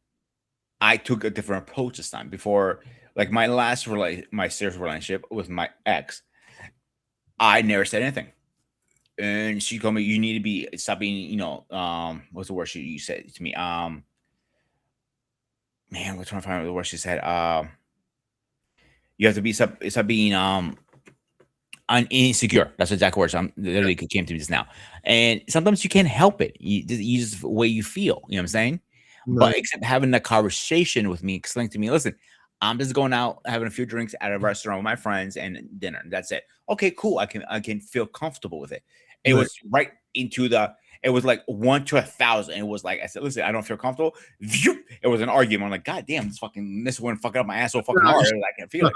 I took a different approach this time. Before, like my last my serious relationship with my ex, I never said anything. And she told me, you need to be stop being, what's the word you said to me? Man, we're trying to find the word she said. You have to be stop being insecure. That's the exact words. I'm literally came to me just now. And sometimes you can't help it. You just the way you feel. You know what I'm saying? But Right. except having that conversation with me, explaining to me, listen, I'm just going out having a few drinks at a restaurant with my friends and dinner. That's it. Okay, cool. I can feel comfortable with it. It Right. was right into the. It was like 1 to 1,000. It was like I said, listen, I don't feel comfortable. Phew. It was an argument. I'm like, God damn, this one fucking up my ass so fucking hard. I can't feel it.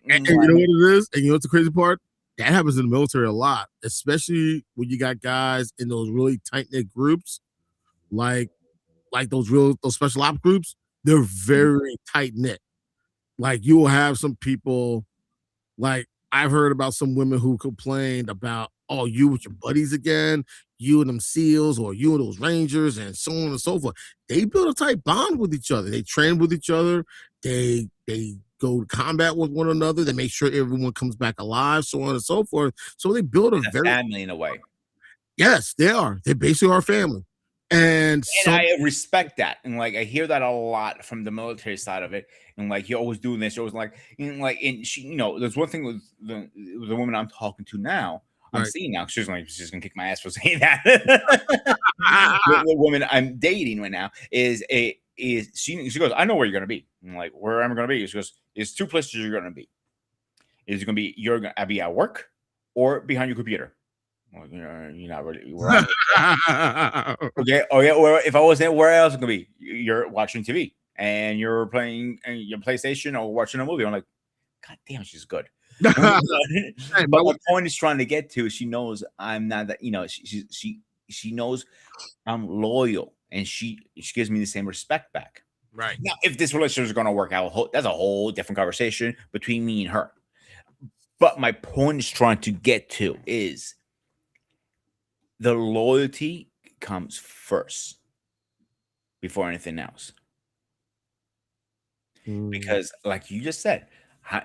And you know what it is? And you know what's the crazy part? That happens in the military a lot, especially when you got guys in those really tight-knit groups, like those special ops groups. They're very tight-knit. Like you will have some people, like I've heard about some women who complained about, oh, you with your buddies again, you and them SEALs, or you and those Rangers, and so on and so forth. They build a tight bond with each other. They train with each other. They go to combat with one another. They make sure everyone comes back alive, so on and so forth. So they build a It's a very family in a way. yes, they are. They basically are family. And And I respect that, and like I hear that a lot from the military side of it, and like you're always doing this, you're always like, and she, there's one thing with the woman I'm talking to now, I'm Right. seeing now, she's gonna kick my ass for saying that. The woman I'm dating right now is she goes, I know where you're gonna be. I'm like, where am I gonna be? She goes, there's 2 places you're gonna be. Is gonna be you're gonna be at work or behind your computer. Well, you're not really. Okay. Oh yeah. Or if I was there, where else it gonna be? You're watching TV and you're playing your PlayStation or watching a movie. I'm like, God damn, she's good. But my point is trying to get to, she knows I'm not that. She knows I'm loyal, and she gives me the same respect back. Right. Now, if this relationship is gonna work out, that's a whole different conversation between me and her. But my point is trying to get to is the loyalty comes first before anything else. Because, like you just said,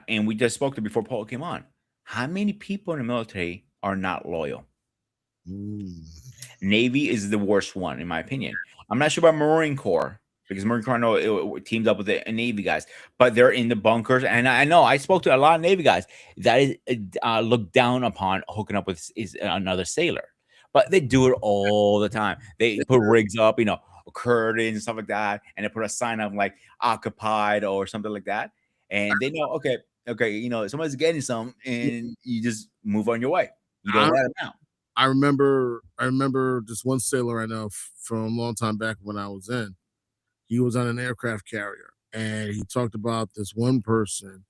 and we just spoke to before Paul came on, how many people in the military are not loyal? Navy is the worst one, in my opinion. I'm not sure about Marine Corps, because Marine Corps, I know it teamed up with the Navy guys, but they're in the bunkers. And I know I spoke to a lot of Navy guys that is looked down upon hooking up with is another sailor, but they do it all the time. They put rigs up, curtains and stuff like that, and they put a sign up like occupied or something like that, and they know, okay, somebody's getting some, and you just move on your way. You don't let them out. I remember this one sailor I know from a long time back when I was in. He was on an aircraft carrier, and he talked about this one person.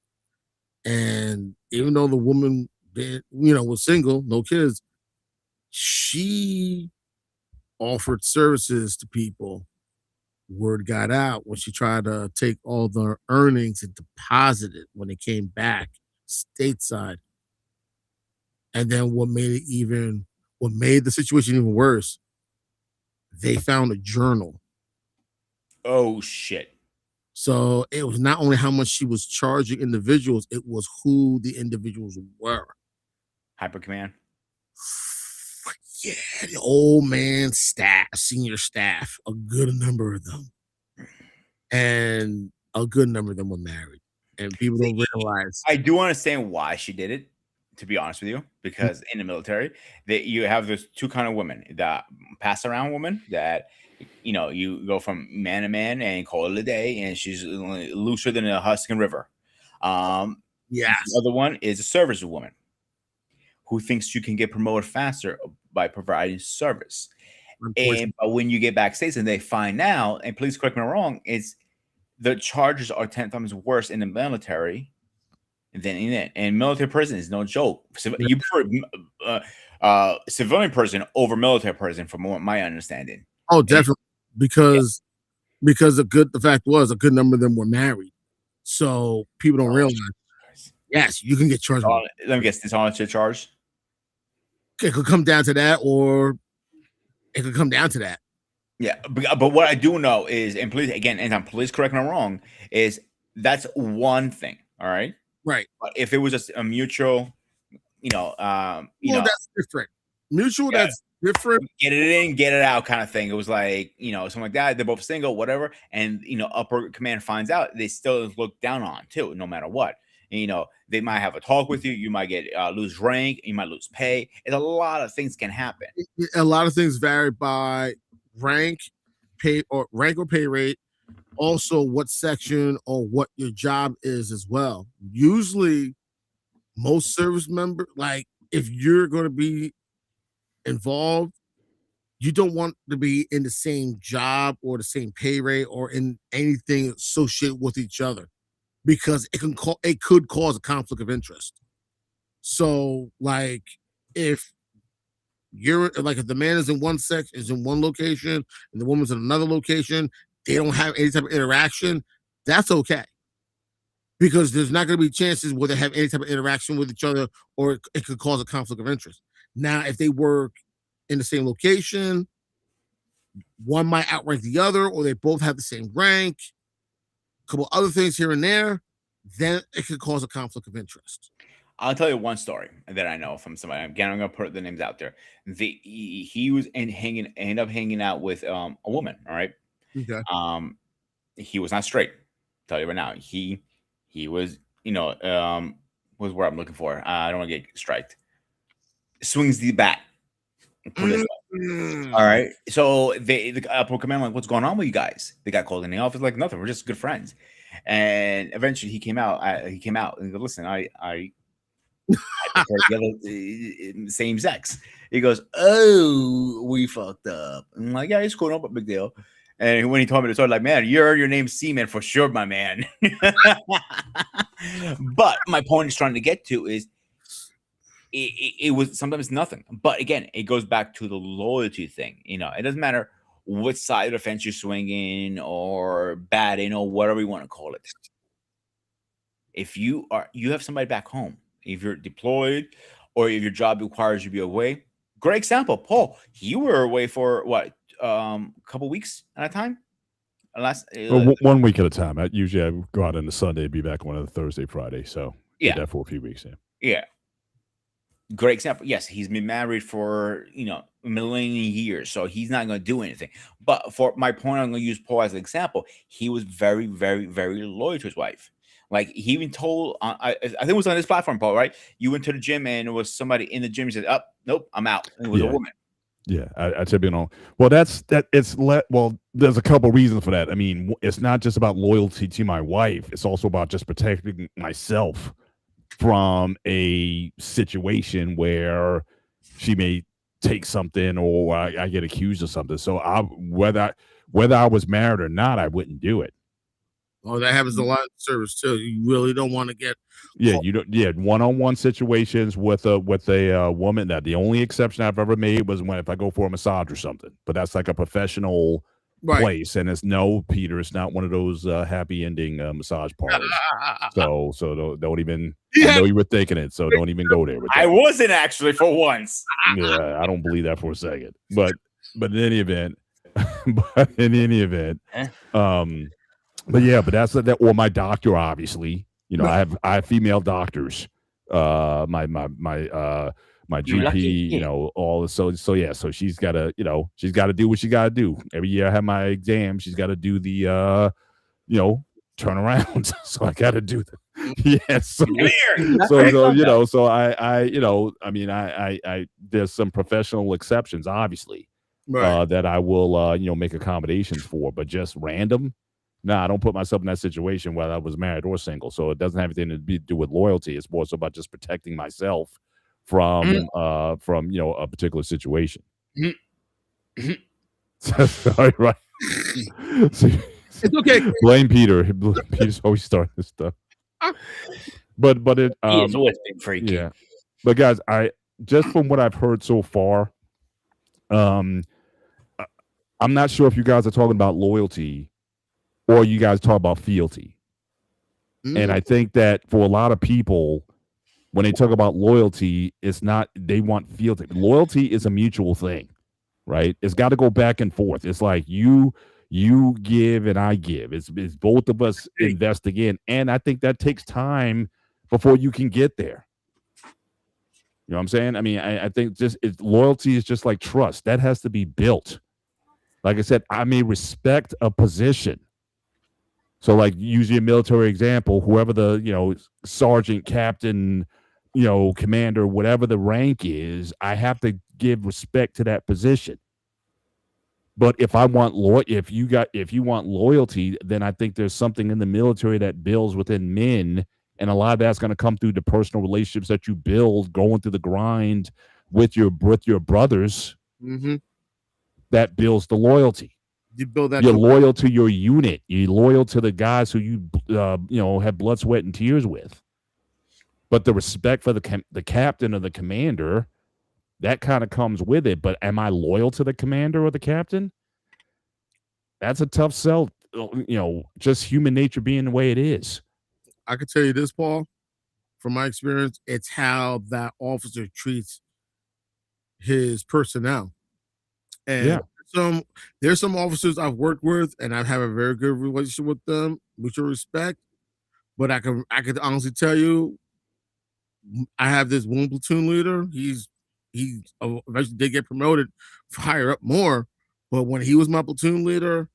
And even though the woman, was single, no kids, she offered services to people. Word got out when she tried to take all the earnings and deposit it when it came back stateside. And then what made the situation even worse, they found a journal. Oh shit. So it was not only how much she was charging individuals, it was who the individuals were. Hyper command. Yeah, the old man staff, senior staff, a good number of them. And a good number of them were married. And people don't realize. I do understand why she did it, to be honest with you, because in the military, you have those 2 kind of women, the pass around woman that you go from man to man and call it a day, and she's looser than a Hudson River. Yes. The other one is a service woman who thinks you can get promoted faster by providing service. But when you get backstage and they find out, and please correct me if I'm wrong, is the charges are 10 times worse in the military than in it. And military prison is no joke. You prefer civilian prison over military prison, from my understanding. Oh, definitely. Because the fact was a good number of them were married. So people don't realize. Yes, you can get charged. Let me guess. This on to charge. It could come down to that, or it could come down to that. Yeah, but what I do know is, and please again, and please correct me if I'm wrong, is that's one thing. All right. Right. But if it was just a mutual, That's different. Mutual, Yeah. that's different. Get it in, get it out kind of thing. It was like, something like that. They're both single, whatever. And, upper command finds out, they still look down on too, no matter what. And, they might have a talk with you. You might get lose rank. You might lose pay. And a lot of things can happen. A lot of things vary by rank, pay or pay rate. Also, what section or what your job is as well. Usually, most service members, like if you're going to be involved, you don't want to be in the same job or the same pay rate or in anything associated with each other, because it could cause a conflict of interest. So, like, if if the man is in one section, is in one location, and the woman's in another location, they don't have any type of interaction, that's okay. Because there's not going to be chances where they have any type of interaction with each other, or it could cause a conflict of interest. Now, if they work in the same location, one might outrank the other, or they both have the same rank, a couple other things here and there, then it could cause a conflict of interest. I'll tell you one story that I know from somebody. Again, I'm gonna put the names out there. He was ended up hanging out with a woman. All right. Okay. He was not straight. Tell you right now. He was, was where I'm looking for. I don't want to get striked. Swings the bat. Put it this way. All right. So the upper command, like, what's going on with you guys? They got called in the office, like, nothing. We're just good friends. And eventually he came out. And he goes, listen, I prefer the other same sex. He goes, oh, we fucked up. I'm like, yeah, it's cool, no big deal. And when he told me the story, like, man, your name's Seaman for sure, my man. But my point is trying to get to is it was sometimes nothing. But again, it goes back to the loyalty thing. It doesn't matter what side of the fence you're swinging or batting or whatever you want to call it. If you have somebody back home, if you're deployed or if your job requires you to be away, great example, Paul. You were away for what, a couple weeks at a time? 1 week at a time. Usually I go out on the Sunday, be back on a Thursday, Friday. So yeah, did that for a few weeks. Yeah. Great example. Yes, he's been married for a million years, so he's not going to do anything. But for my point, I'm going to use Paul as an example. He was very, very, very loyal to his wife. Like, he even told, I think it was on this platform, Paul, right? You went to the gym and it was somebody in the gym. He said, "Oh, nope, I'm out." And it was a woman. Yeah, I tip in on. Well, there's a couple reasons for that. I mean, it's not just about loyalty to my wife. It's also about just protecting myself from a situation where she may take something or I get accused of something. So whether I was married or not, I wouldn't do it. Oh, that happens a lot in service too. You really don't want to get you don't. Yeah, one-on-one situations with a woman. That the only exception I've ever made was if I go for a massage or something. But that's like a professional place, and it's Peter. It's not one of those happy ending massage parlors. So don't even. I know you were thinking it, so don't even go there. I wasn't actually for once. Yeah, I don't believe that for a second. But in any event, but that's that. Or my doctor, obviously. I have female doctors. My GP. All so yeah. So she's got to do what she got to do. Every year I have my exam. She's got to do the turnarounds. So I got to do that. Yes. So I mean, I there's some professional exceptions, obviously, that I will make accommodations for, but just random. No, I don't put myself in that situation whether I was married or single. So it doesn't have anything to do with loyalty. It's more so about just protecting myself from a particular situation. Sorry, right? It's okay. Blame Peter. Peter's always starting this stuff. But it he is always been freaky. Yeah. But guys, I just from what I've heard so far, I'm not sure if you guys are talking about loyalty or you guys talk about fealty. And I think that for a lot of people, when they talk about loyalty, it's not they want fealty. Loyalty is a mutual thing, right? It's got to go back and forth. It's like you give and I give. It's both of us investing in, and I think that takes time before you can get there. You know what I'm saying? I mean, I think loyalty is just like trust. That has to be built. Like I said, I may respect a position. So, like, using a military example, whoever the, sergeant, captain, commander, whatever the rank is, I have to give respect to that position. But if I want if you want loyalty, then I think there's something in the military that builds within men, and a lot of that's going to come through the personal relationships that you build, going through the grind with your brothers. Mm-hmm. That builds the loyalty. You build that. You're loyal to your unit. You're loyal to the guys who you have blood, sweat, and tears with. But the respect for the captain or the commander, that kind of comes with it. But am I loyal to the commander or the captain? That's a tough sell. Just human nature being the way it is. I could tell you this, Paul, from my experience, it's how that officer treats his personnel. And there's some officers I've worked with, and I have a very good relationship with them, mutual respect. But I could honestly tell you, I have this one platoon leader. He eventually did get promoted, higher up more. But when he was my platoon leader,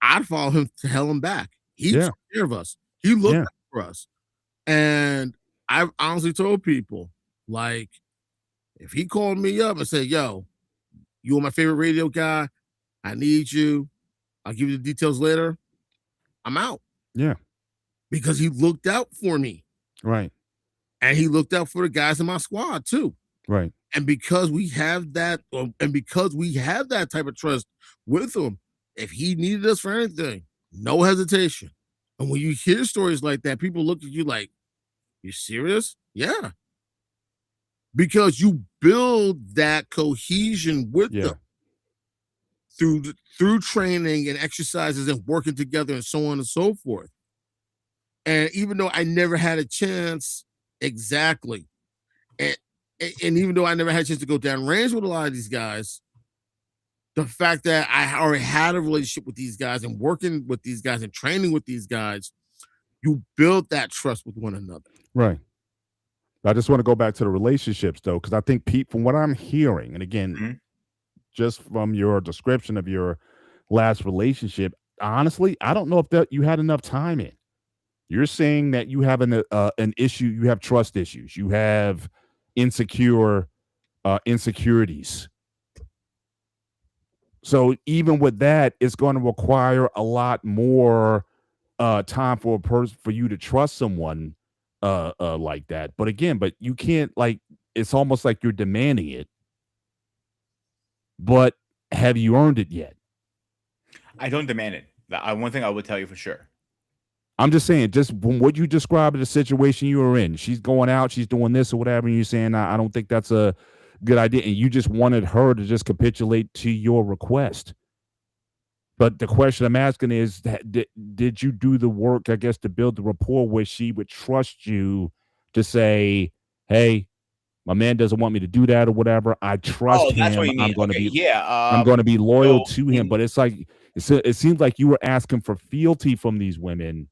I'd follow him to hell and back. He took care of us. He looked out for us. And I've honestly told people, like, if he called me up and said, yo, you're my favorite radio guy, I need you, I'll give you the details later, I'm out. Yeah. Because he looked out for me. Right. And he looked out for the guys in my squad too. Right. And because we have that, type of trust with him, if he needed us for anything, no hesitation. And when you hear stories like that, people look at you like, you serious? Yeah. Because you build that cohesion with them through training and exercises and working together and so on and so forth. And even though I never had a chance, exactly, and even though I never had a chance to go down range with a lot of these guys, the fact that I already had a relationship with these guys and working with these guys and training with these guys, you build that trust with one another. Right. I just want to go back to the relationships, though, because I think, Pete, from what I'm hearing, and again, just from your description of your last relationship, honestly, I don't know if that you had enough time in. You're saying that you have an issue, you have trust issues, you have insecurities. So even with that, it's going to require a lot more time for you to trust someone like that. But again, you can't, like, it's almost like you're demanding it. But have you earned it yet? I don't demand it. One thing I would tell you for sure. I'm just saying, just from what you described, the situation you were in, she's going out, she's doing this or whatever, and you're saying, I don't think that's a good idea, and you just wanted her to just capitulate to your request. But the question I'm asking is, did you do the work, I guess, to build the rapport where she would trust you to say, hey, my man doesn't want me to do that or whatever. I trust him. I'm going to be loyal to him. But it's like, it seems like you were asking for fealty from these women.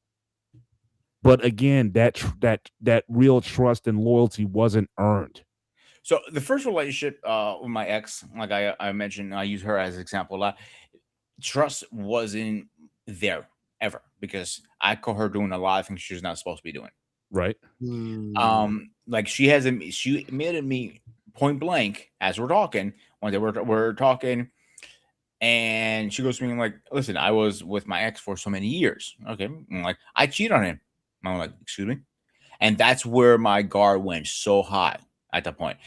But again, that real trust and loyalty wasn't earned. So the first relationship with my ex, like I mentioned, I use her as an example a lot. Trust wasn't there ever because I caught her doing a lot of things she was not supposed to be doing. Right. Like she admitted me point blank as we're talking. One day we're talking, and she goes to me like, "Listen, I was with my ex for so many years. Okay, I'm like, I cheated on him." I'm like, "Excuse me," and that's where my guard went so high. At that point,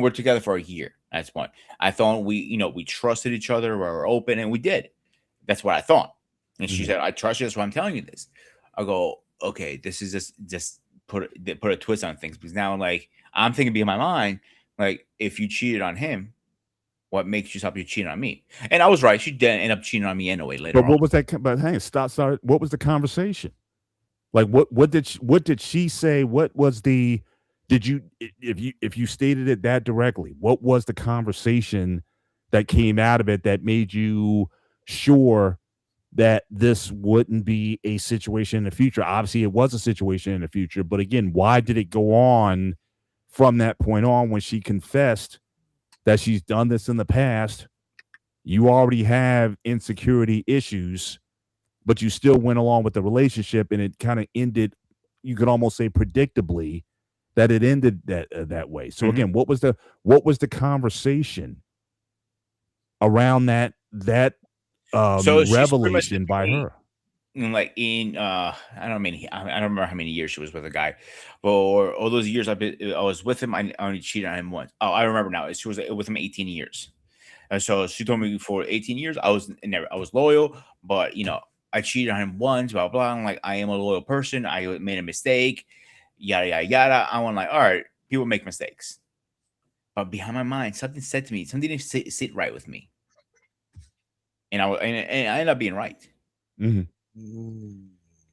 we're together for a year. At this point, I thought we trusted each other, we were open, and we did. That's what I thought. And she said, "I trust you. That's why I'm telling you this." I go, "Okay, this is just put a twist on things," because now, like, I'm thinking behind my mind, like, if you cheated on him, what makes you stop you cheating on me? And I was right. She did end up cheating on me anyway later. But what was that? But hang on, stop. Sorry. What was the conversation? Like what did she say? What was the did you if you stated it that directly, what was the conversation that came out of it that made you sure that this wouldn't be a situation in the future? Obviously, it was a situation in the future, but again, why did it go on from that point on when she confessed that she's done this in the past? You already have insecurity issues, but you still went along with the relationship, and it kind of ended. You could almost say predictably that it ended that way. So Mhm. again, what was the conversation around that So she's pretty much said revelation to by me, her? like in I don't mean I don't remember how many years she was with a guy, but or all those years I was with him, I only cheated on him once. Oh, I remember now. She was with him 18 years. And so she told me for 18 years I was loyal, but I cheated on him once, blah blah. I'm like, I am a loyal person. I made a mistake, yada yada yada. I'm like, all right, people make mistakes. But behind my mind, something said to me, something didn't sit right with me. And I ended up being right. Mhm.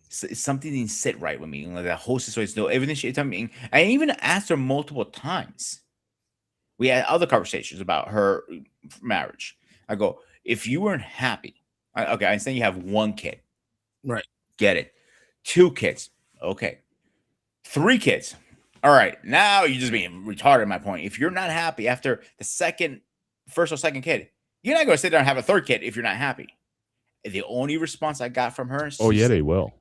Something didn't sit right with me. Like that whole situation, no, everything she told me. I even asked her multiple times. We had other conversations about her marriage. I go, if you weren't happy, okay, I understand you have one kid. Right. Get it. 2 kids. Okay. 3 kids. All right. Now you're just being retarded at my point. If you're not happy after the first or second kid, you're not going to sit there and have a third kid if you're not happy. And the only response I got from her, Oh she yeah, said, they will.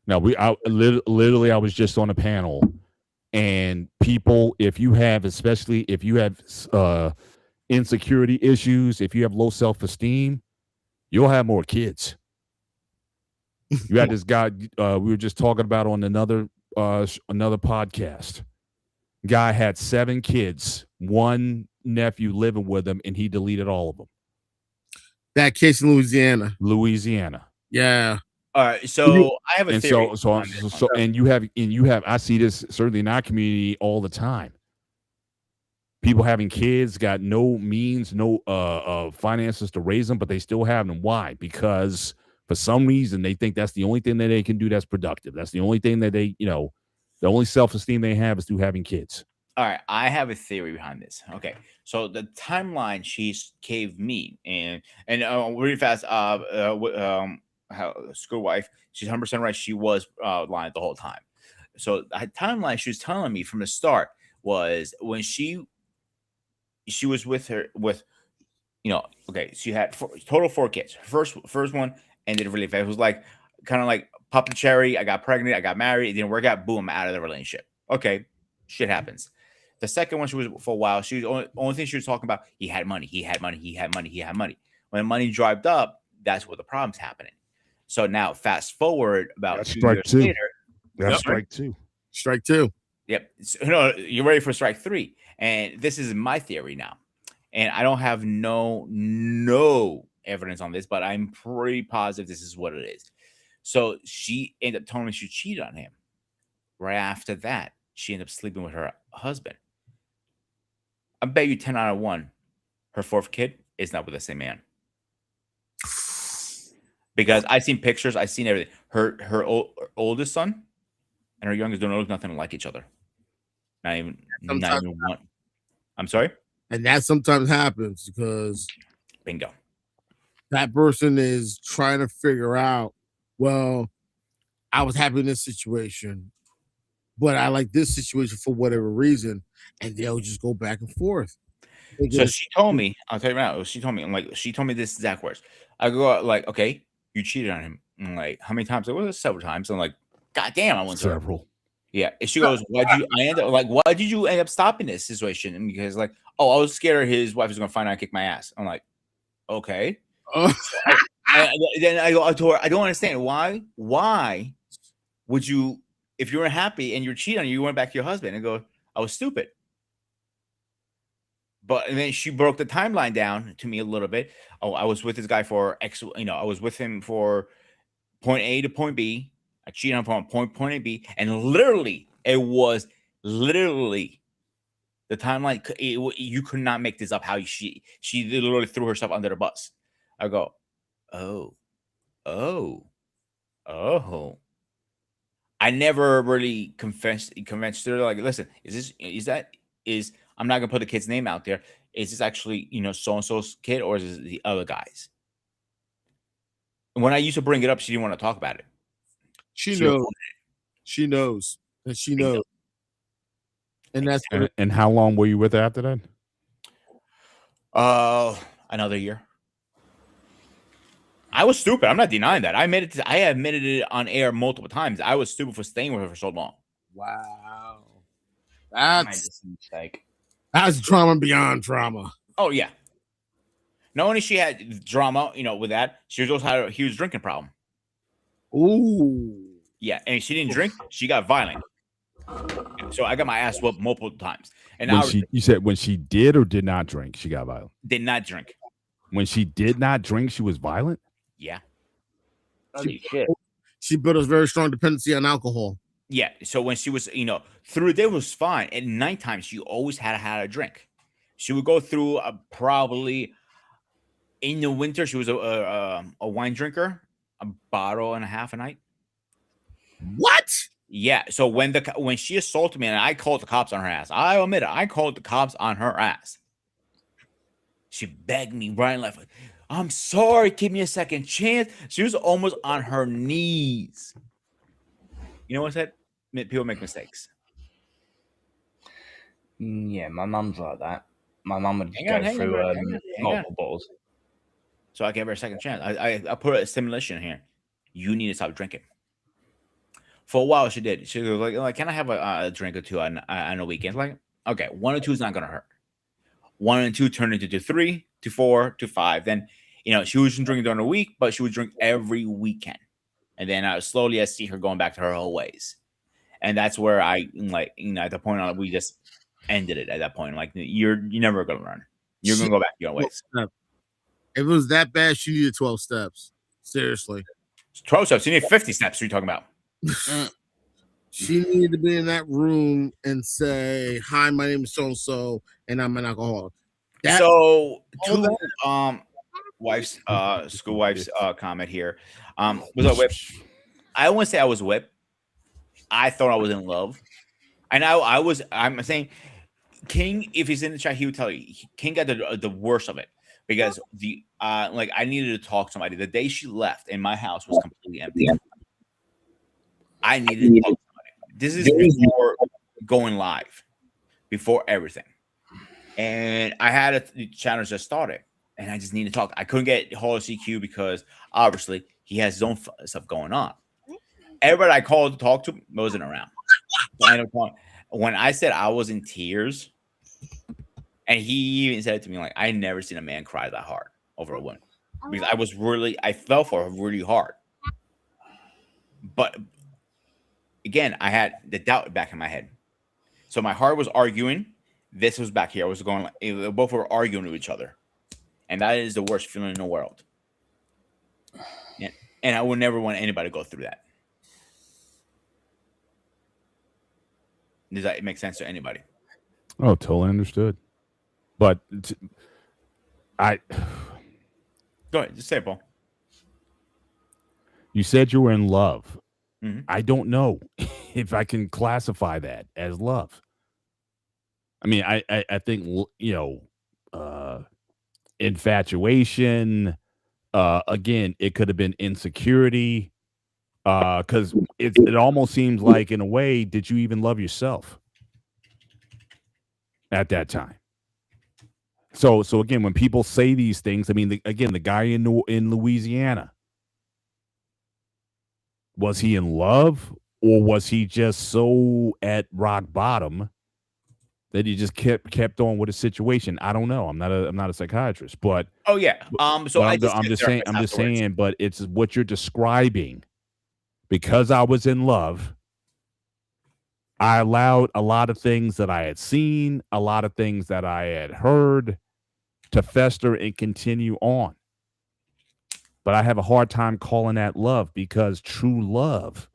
Now literally I was just on a panel, and people, if you have, especially if you have insecurity issues, if you have low self-esteem, you'll have more kids. You had this guy we were just talking about on another podcast. Guy had 7 kids, one nephew living with him, and he deleted all of them. That case in Louisiana. Louisiana. Yeah. all right. So I have a And theory so on this one. and you have I see this certainly in our community all the time. People having kids got no means, no finances to raise them, but they still have them. Why? Because for some reason they think that's the only thing that they can do that's productive. That's the only thing that they, the only self-esteem they have is through having kids. All right, I have a theory behind this. Okay, so the timeline she's gave me, and really fast, how school wife, she's 100% right. She was lying the whole time. So the timeline she was telling me from the start was when she was with okay, she had total 4 kids. First one ended really fast. It was like kind of like pop the cherry. I got pregnant. I got married. It didn't work out. Boom, out of the relationship. Okay, shit happens. The second one, she was for a while. She was only thing she was talking about. He had money. He had money. He had money. He had money. When the money dried up, that's where the problem's happening. So now, fast forward about That's 2 years strike 2. later. That's Yep. strike 2. Strike 2. Yep. So, you're ready for strike 3, and this is my theory now. And I don't have no evidence on this, but I'm pretty positive this is what it is. So she ended up telling me she cheated on him. Right after that, she ended up sleeping with her husband. I bet you 10 out of 1, her 4th kid is not with the same man. Because I've seen pictures, I've seen everything. Her oldest son and her youngest don't look nothing like each other. Not Sometimes, even one. I'm sorry? and that sometimes happens because Bingo. that person is trying to figure out, well, I was happy in this situation, but I like this situation for whatever reason, and they'll just go back and forth. So Because she told me, I'll tell you right now, she told me, I'm like, she told me this exact words. I go out like, okay, you cheated on him. I'm like, how many times? It was several times. I'm like, God damn, I went to her. Several. Yeah. And she goes, why did you end up stopping this situation? And because like, oh, I was scared his wife was gonna find out and kick my ass. I'm like, okay. Then I told her, I don't understand why would you, if you were happy and you're cheating on you went back to your husband and go, I was stupid. But and then she broke the timeline down to me a little bit. Oh, I was with this guy for X, I was with him for point A to point B. I cheated on him from point A B, and literally, it was literally the timeline. You could not make this up. How she literally threw herself under the bus. I go, oh, oh, oh. I never really convinced her. Like, listen, I'm not gonna put the kid's name out there. Is this actually so and so's kid, or is it the other guy's? And when I used to bring it up, she didn't want to talk about it. She She knows. avoided She knows. And she it. knows. And that's what And how long were you with her after that? Another year. I was stupid. I'm not denying that. I admitted it on air multiple times. I was stupid for staying with her for so long. wow. I made That's this mistake. trauma beyond trauma. Oh yeah. Not only she had drama, with that, she also had a huge drinking problem. Ooh. Yeah, and she didn't drink. She got violent. So I got my ass whooped multiple times. And You said when she did or did not drink, she got violent. did not drink. When she did not drink, she was violent. Yeah. Holy shit. She built a very strong dependency on alcohol. Yeah. So when she was, through the day was fine. At nighttime, she always had a drink. She would go through probably in the winter. She was a wine drinker, a bottle and a half a night. What? Yeah. So when she assaulted me and I called the cops on her ass, I admit it, I called the cops on her ass. She begged me right and left. I'm sorry, give me a second chance. She was almost on her knees. You know what I said? People make mistakes. Yeah, my mum's like that. My mum would Hang go on, through hang on. multiple bottles. So I gave her a second chance. I put a stimulation here. You need to stop drinking. For a while, she did. She was like, can I have a drink or two on a weekend? Like, okay, 1 or 2 is not going to hurt. 1 and 2 turned into 3 to 4 to 5. Then, she wasn't drinking during the week, but she would drink every weekend. And then slowly I see her going back to her old ways. And that's where I, at the point we just ended it at that point. Like, you're never going to learn. You're going to go back to your ways. If it was that bad, she needed 12 steps. Seriously. 12 steps. You need 50 steps. What are you talking about? She needed to be in that room and say, "Hi, my name is so and so, and I'm an alcoholic." So, two school wives comment here. Was I whipped? I wouldn't say I was whipped. I thought I was in love, and I'm saying, King, if he's in the chat, he would tell you. King got the worst of it because I needed to talk to somebody. The day she left, and my house was completely empty. I needed to talk to somebody. This is before going live, before everything. And I had the channel just started, and I just needed to talk. I couldn't get hold of CQ because obviously he has his own stuff going on. Everybody I called to talk to wasn't around. So I ended up calling. When I said I was in tears, and he even said to me, like, I never seen a man cry that hard over a woman. Because I fell for her really hard. But again, I had the doubt back in my head. So my heart was arguing. This was back here. I was going both were arguing with each other. And that is the worst feeling in the world. Yeah. And I would never want anybody to go through that. Does that make sense to anybody? Oh, totally understood. But go ahead, just say it, Paul. You said you were in love. Mm-hmm. I don't know if I can classify that as love. I mean, I think infatuation. Again, it could have been insecurity. Because it almost seems like, in a way, did you even love yourself at that time? So again, when people say these things, I mean, the guy in Louisiana, was he in love, or was he just so at rock bottom that he just kept on with the situation? I don't know. I'm not a psychiatrist, but oh yeah. So I'm just saying, but it's what you're describing. Because I was in love, I allowed a lot of things that I had seen, a lot of things that I had heard to fester and continue on. But I have a hard time calling that love, because true love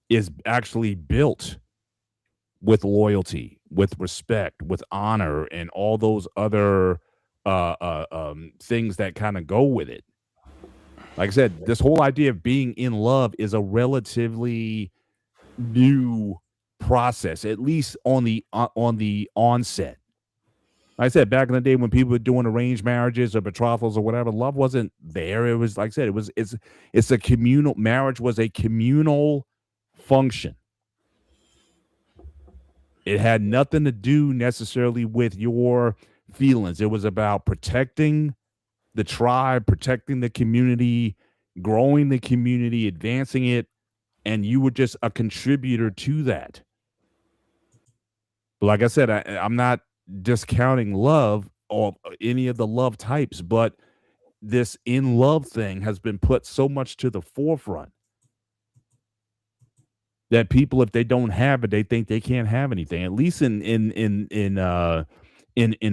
is actually built with loyalty, with respect, with honor, and all those other things that kind of go with it. Like I said, this whole idea of being in love is a relatively new process, at least on the onset. Like I said, back in the day when people were doing arranged marriages or betrothals or whatever, love wasn't there. It was like I said, it's a communal marriage was a communal function. It had nothing to do necessarily with your feelings. It was about protecting the tribe, protecting the community, growing the community, advancing it, and you were just a contributor to that. But like I said, I'm not discounting love or any of the love types, but this in love thing has been put so much to the forefront that people, if they don't have it, they think they can't have anything. At least in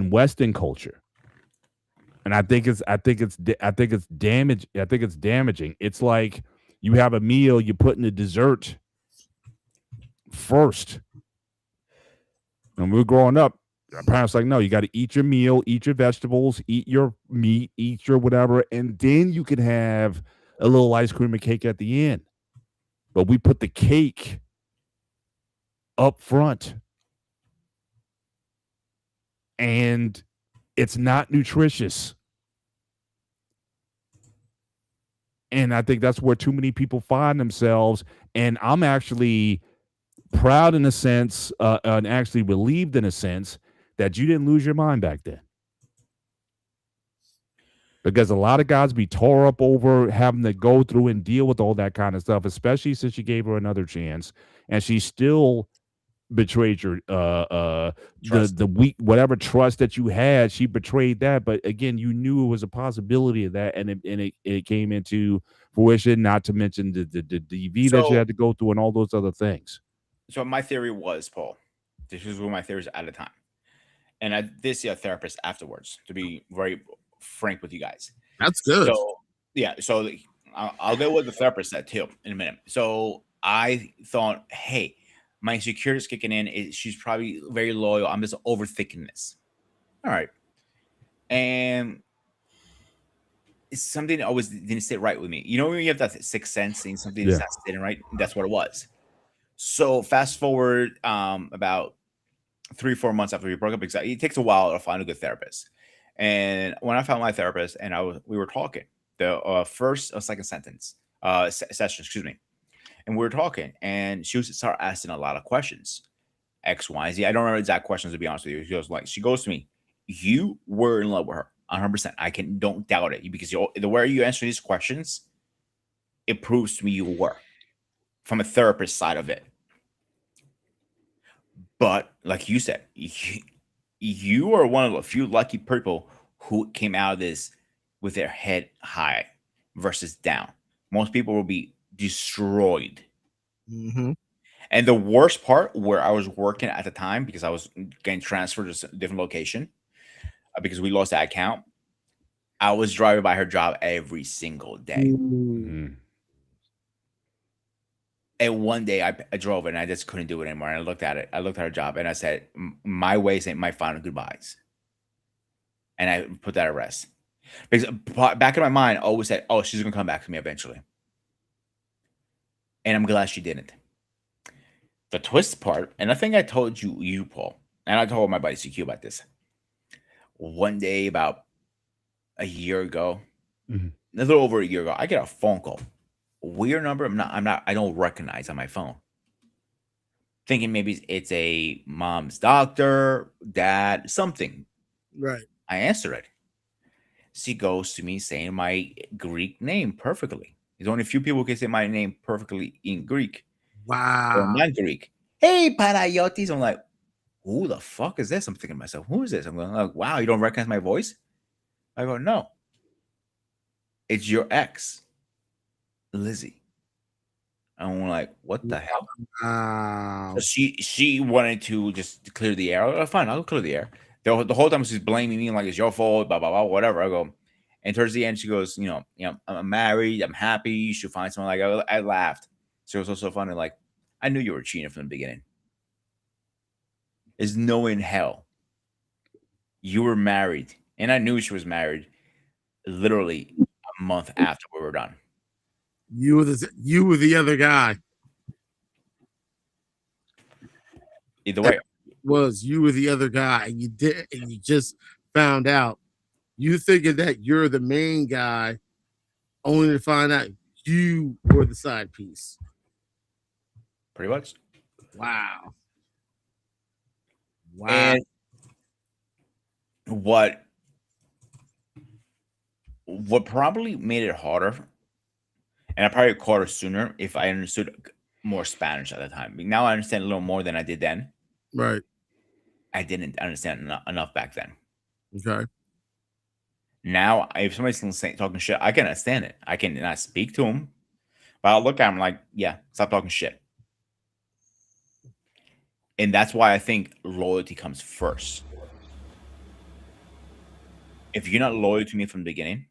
Western culture, and I think it's damaging. It's like you have a meal, you put in the dessert first. When we were growing up, our parents like, no, you got to eat your meal, eat your vegetables, eat your meat, eat your whatever, and then you can have a little ice cream and cake at the end. But we put the cake up front, and it's not nutritious. And I think that's where too many people find themselves. And I'm actually proud in a sense, and actually relieved in a sense that you didn't lose your mind back then. Because a lot of guys be tore up over having to go through and deal with all that kind of stuff, especially since you gave her another chance and she still betrayed your the weak whatever trust that you had. She betrayed that, but again, you knew it was a possibility of that, and it came into fruition. Not to mention the DV that you So, had to go through and all those other things. so my theory was, Paul, this was one of my theories at the time. And I did see a therapist afterwards, to be very frank with you guys. That's good. So, yeah, so I'll go with the therapist said too in a minute. So I thought, hey, my insecurity is kicking in. She's probably very loyal. I'm just overthinking this. All right. And it's something that always didn't sit right with me. You know, when you have that sixth sense, seeing something that's Yeah. not sitting right, that's what it was. So fast forward about 3 4 months after we broke up, because it takes a while to find a good therapist. And when I found my therapist, and we were talking the first or second sentence session, excuse me, and we were talking, and she was start asking a lot of questions, X, Y, Z. I don't remember exact questions to be honest with you. She goes to me, you were in love with her 100%. I can don't doubt it because the way you answer these questions, it proves to me you were from a therapist side of it. But like you said, you are one of the few lucky people who came out of this with their head high versus down. Most people will be destroyed. Mm-hmm. And the worst part, where I was working at the time, because I was getting transferred to a different location, because we lost that account, I was driving by her job every single day. Mhm. And one day I drove it and I just couldn't do it anymore. And I looked at it. I looked at her job and I said, my ways ain't my final goodbyes. And I put that at rest. Because back in my mind, I always said, oh, she's going to come back to me eventually. And I'm glad she didn't. The twist part, and I think I told you, Paul, and I told my buddy CQ about this. One day, about a year ago, Mhm. a little over a year ago, I get a phone call. Weird number. I don't recognize on my phone. Thinking maybe it's a mom's doctor, dad, something. Right. I answer it. She goes to me saying my Greek name perfectly. There's only a few people who can say my name perfectly in Greek or Wow. non-Greek. Hey, Parayotis. I'm like, who the fuck is this? I'm thinking to myself, who is this? I'm going like, wow, you don't recognize my voice? I go, no. It's your ex, Lizzie. And I'm like, what the hell? Wow. So she wanted to just clear the air. Oh, fine, I'll clear the air. The whole time she's blaming me like it's your fault, blah blah blah, whatever. I go, and towards the end she goes, I'm married, I'm happy. You should find someone like I laughed. So it was so funny. Like I knew you were cheating from the beginning. There's no in hell you were married, and I knew she was married. Literally a month after we were done. You were the other guy. Either way, was you were the other guy, and you just found out. You thinking that you're the main guy, only to find out you were the side piece. pretty much. Wow. Wow. And what probably made it harder, and I probably caught her sooner if I understood more Spanish at the time. Now I understand a little more than I did then. Right. I didn't understand enough back then. Okay. Now, if somebody's talking shit, I can understand it. I can not speak to them, but I'll look at them like, yeah, stop talking shit. And that's why I think loyalty comes first. If you're not loyal to me from the beginning,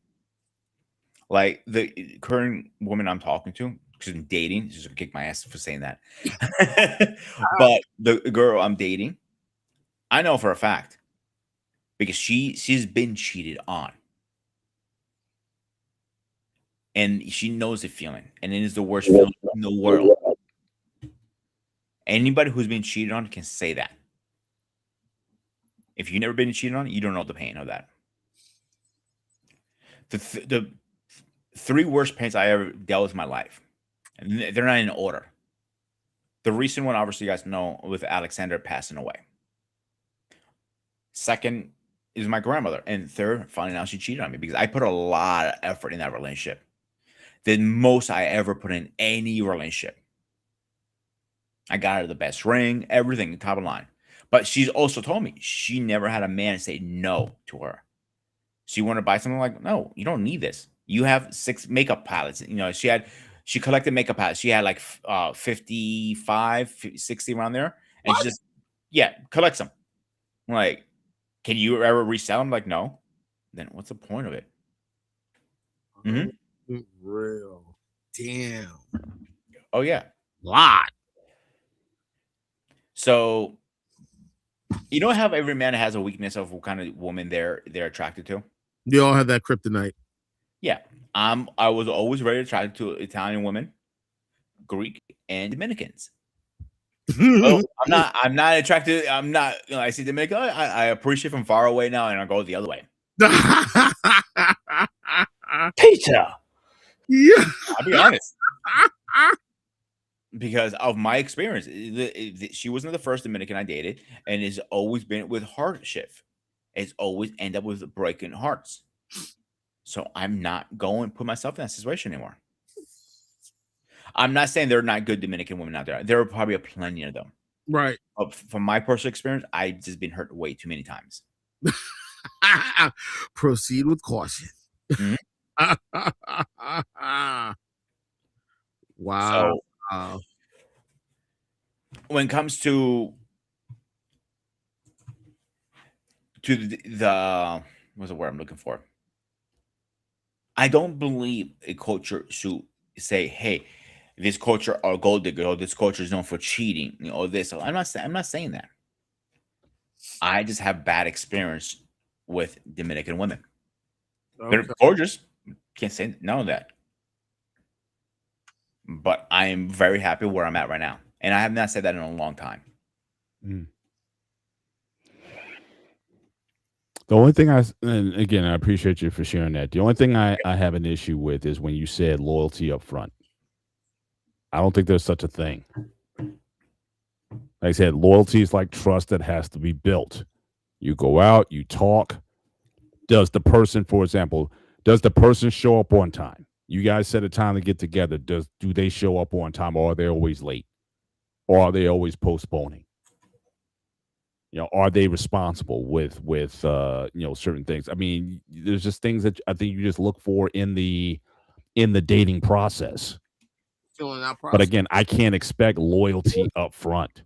like the current woman I'm talking to, because I'm dating, she's gonna kick my ass for saying that. But the girl I'm dating, I know for a fact because she's been cheated on. And she knows the feeling, and it is the worst feeling in the world. Anybody who's been cheated on can say that. If you've never been cheated on, you don't know the pain of that. The three worst pains I ever dealt with in my life, and they're not in order. The recent one, obviously, you guys know, with Alexander passing away. Second is my grandmother, and third, finding out she cheated on me because I put a lot of effort in that relationship. The most I ever put in any relationship. I got her the best ring, everything, top of the line. But she's also told me she never had a man say no to her. She wanted to buy something like, no, you don't need this. You have 6 makeup palettes. You know, she collected makeup palettes. She had like 55, 60 around there. And she just, collects them. Like, can you ever resell them? Like, no. Then what's the point of it? Real. Damn. Oh, yeah. Lot. So, you know how every man has a weakness of what kind of woman they're attracted to? You all have that kryptonite. Yeah. I was always very attracted to Italian women, Greek, and Dominicans. Oh, I'm not attracted. I'm not, I see Dominican. I appreciate from far away now, and I go the other way. Peter. Yeah. I'll be honest. Because of my experience, she wasn't the first Dominican I dated, and it's always been with hardship. It's always end up with breaking hearts. So I'm not going to put myself in that situation anymore. I'm not saying there are not good Dominican women out there. There are probably plenty of them. Right. But from my personal experience, I've just been hurt way too many times. Proceed with caution. Wow. So, when it comes to the what's the word I'm looking for? I don't believe a culture should say, "Hey, this culture are gold digger, or this culture is known for cheating, or this." I'm not saying that. I just have bad experience with Dominican women. They're gorgeous. Can't say none of that. But I am very happy where I'm at right now. And I have not said that in a long time. The only thing and again, I appreciate you for sharing that. The only thing I have an issue with is when you said loyalty up front. I don't think there's such a thing. Like I said, loyalty is like trust that has to be built. You go out, you talk. Does the person, for example, show up on time? You guys set a time to get together. Do they show up on time, or are they always late? Or are they always postponing? You know, are they responsible with certain things? I mean, there's just things that I think you just look for in the dating process. Filling out process. But again, I can't expect loyalty up front.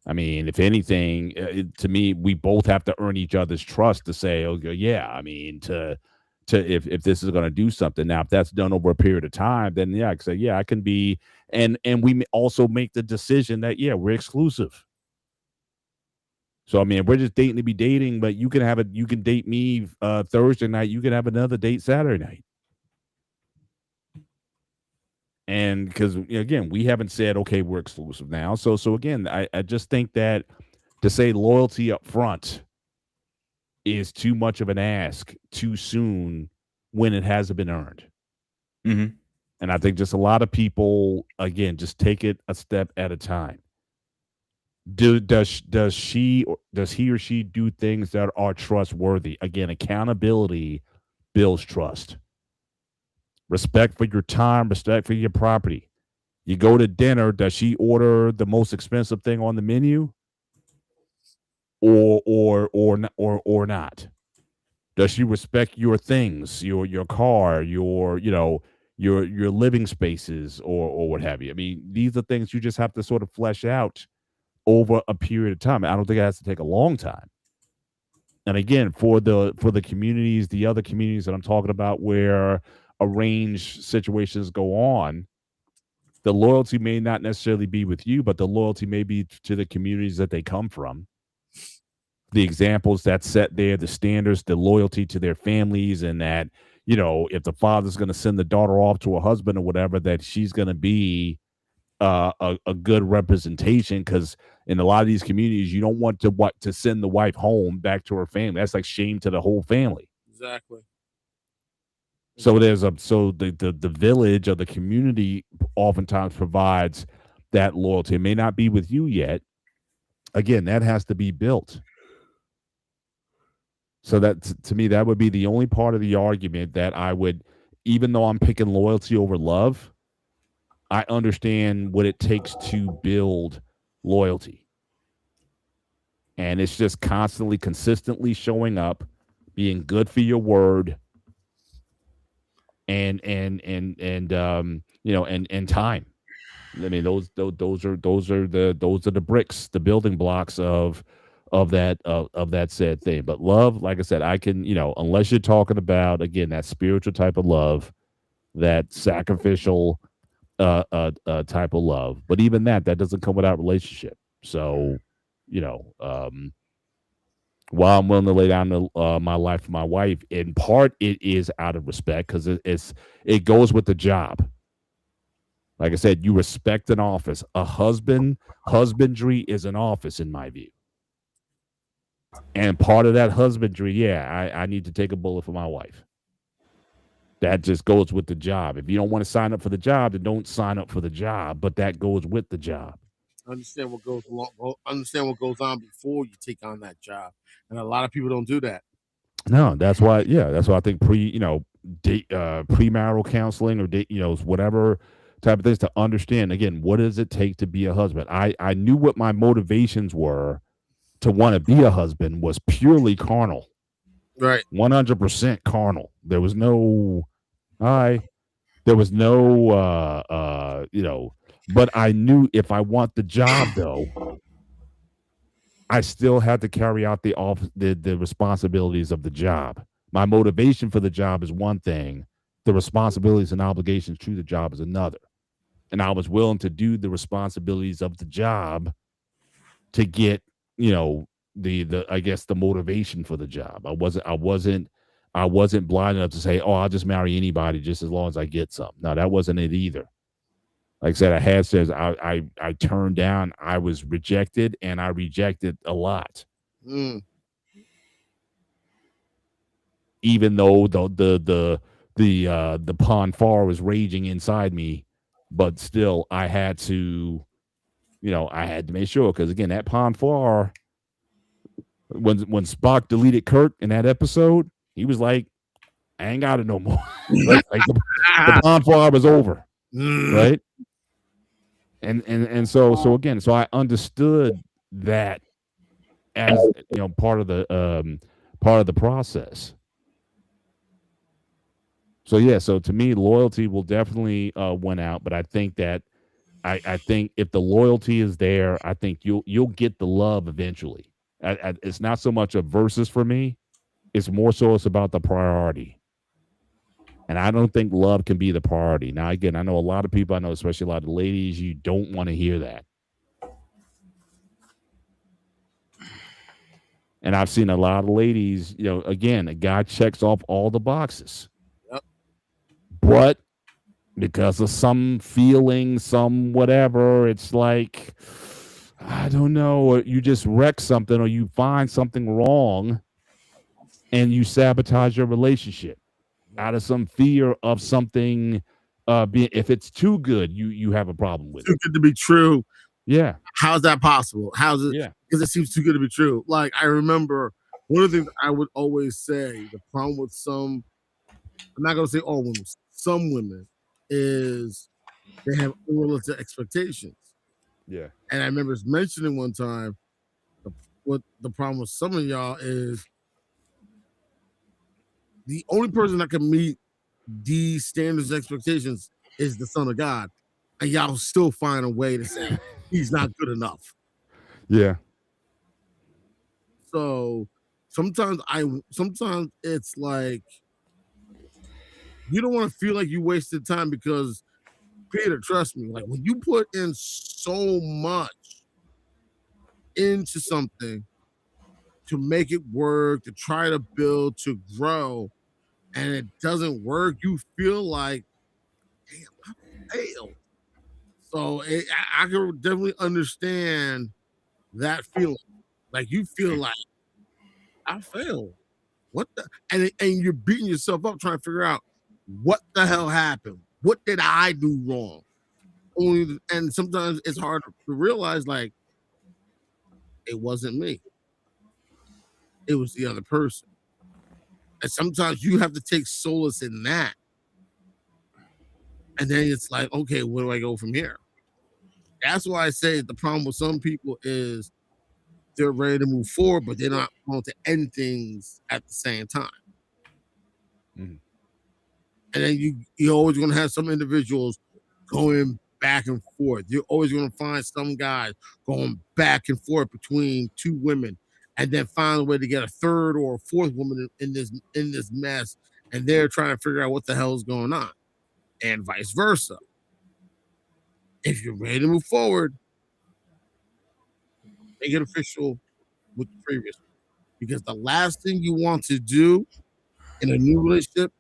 I mean, if anything, to me, we both have to earn each other's trust to say, "Oh, yeah." I mean, to if this is going to do something. Now, if that's done over a period of time, then yeah, I can say, yeah, I can be, and we also make the decision that we're exclusive. So I mean, we're just dating to be dating, but you can date me Thursday night, you can have another date Saturday night. And because again, we haven't said okay, we're exclusive now. So again, I just think that to say loyalty up front is too much of an ask too soon when it hasn't been earned. Mm-hmm. And I think just a lot of people, again, just take it a step at a time. Does he or she do things that are trustworthy? Again, accountability builds trust. Respect for your time, respect for your property. You go to dinner, does she order the most expensive thing on the menu, or not? Does she respect your things, your car, your living spaces, or what have you? I mean, these are things you just have to sort of flesh out over a period of time. I don't think it has to take a long time. And again, for the communities, the other communities that I'm talking about where arranged situations go on, the loyalty may not necessarily be with you, but the loyalty may be to the communities that they come from. The examples that set there, the standards, the loyalty to their families, and that, if the father's going to send the daughter off to a husband or whatever, that she's going to be a good representation. Because in a lot of these communities, you don't want to send the wife home back to her family. That's like shame to the whole family. Exactly. So the village or the community oftentimes provides that loyalty. It may not be with you yet. Again, that has to be built. So that to me, that would be the only part of the argument that I would, even though I'm picking loyalty over love, I understand what it takes to build loyalty. And it's just constantly, consistently showing up, being good for your word, and time. I mean, those are the bricks, the building blocks of that said thing. But love, like I said, I can, unless you're talking about, again, that spiritual type of love, that sacrificial type of love. But even that doesn't come without relationship. So, you know, um, while I'm willing to lay down my life for my wife, in part it is out of respect because it goes with the job. Like I said, you respect an office. Husbandry is an office in my view. And part of that husbandry, yeah, I need to take a bullet for my wife. That just goes with the job. If you don't want to sign up for the job, then don't sign up for the job. But that goes with the job. Understand what goes on before you take on that job, and a lot of people don't do that. No, that's why. Yeah, that's why I think premarital counseling or whatever type of things to understand again what does it take to be a husband. I knew what my motivations were to want to be a husband was purely carnal, Right. 100% carnal. There was no there was no but I knew if I want the job though, I still had to carry out the responsibilities of the job. My motivation for the job is one thing, the responsibilities and obligations to the job is another. And I was willing to do the responsibilities of the job to get, the I guess the motivation for the job. I wasn't blind enough to say, "Oh, I'll just marry anybody just as long as I get some." No, that wasn't it either. Like I said, I had says I turned down, I was rejected, and I rejected a lot. Mm. Even though the pond far was raging inside me, but still I had to, I had to make sure because again, that pond far, when Spock deleted Kirk in that episode, he was like, I ain't got it no more. like the pond far was over, right? And so again, so I understood that as part of the process. So yeah, so to me, loyalty will definitely win out, but I think that I think if the loyalty is there, I think you'll get the love eventually. It's not so much a versus for me; it's more so it's about the priority. And I don't think love can be the priority. Now, again, I know a lot of people I know, especially a lot of ladies, you don't want to hear that. And I've seen a lot of ladies, again, a guy checks off all the boxes. Yep. But because of some feeling, some whatever. It's like, I don't know, or you just wreck something or you find something wrong and you sabotage your relationship out of some fear of something being, if it's too good, you have a problem with Too it. good to be true. Yeah. How's that possible? How's it? Yeah. Because it seems too good to be true. Like I remember one of the things I would always say, the problem with some, I'm not gonna say all women, some women, is they have unrealistic expectations. Yeah. And I remember mentioning one time what the problem with some of y'all is the only person that can meet these standards and expectations is the Son of God. And y'all still find a way to say he's not good enough. Yeah. So sometimes it's like you don't want to feel like you wasted time because Peter, trust me, like when you put in so much into something to make it work, to try to build, to grow, and it doesn't work, you feel like, damn, I failed. So I can definitely understand that feeling. Like you feel like I failed. What the and you're beating yourself up trying to figure out what the hell happened. What did I do wrong? Only and sometimes it's hard to realize like it wasn't me. It was the other person. And sometimes you have to take solace in that. And then it's like, okay, where do I go from here? That's why I say the problem with some people is they're ready to move forward, but they're not willing to end things at the same time. Mhm. And then you're always going to have some individuals going back and forth. You're always going to find some guys going back and forth between two women, and then find a way to get a third or a fourth woman in this mess, and they're trying to figure out what the hell is going on, and vice versa. If you're ready to move forward, make it official with the previous one. Because the last thing you want to do in a new relationship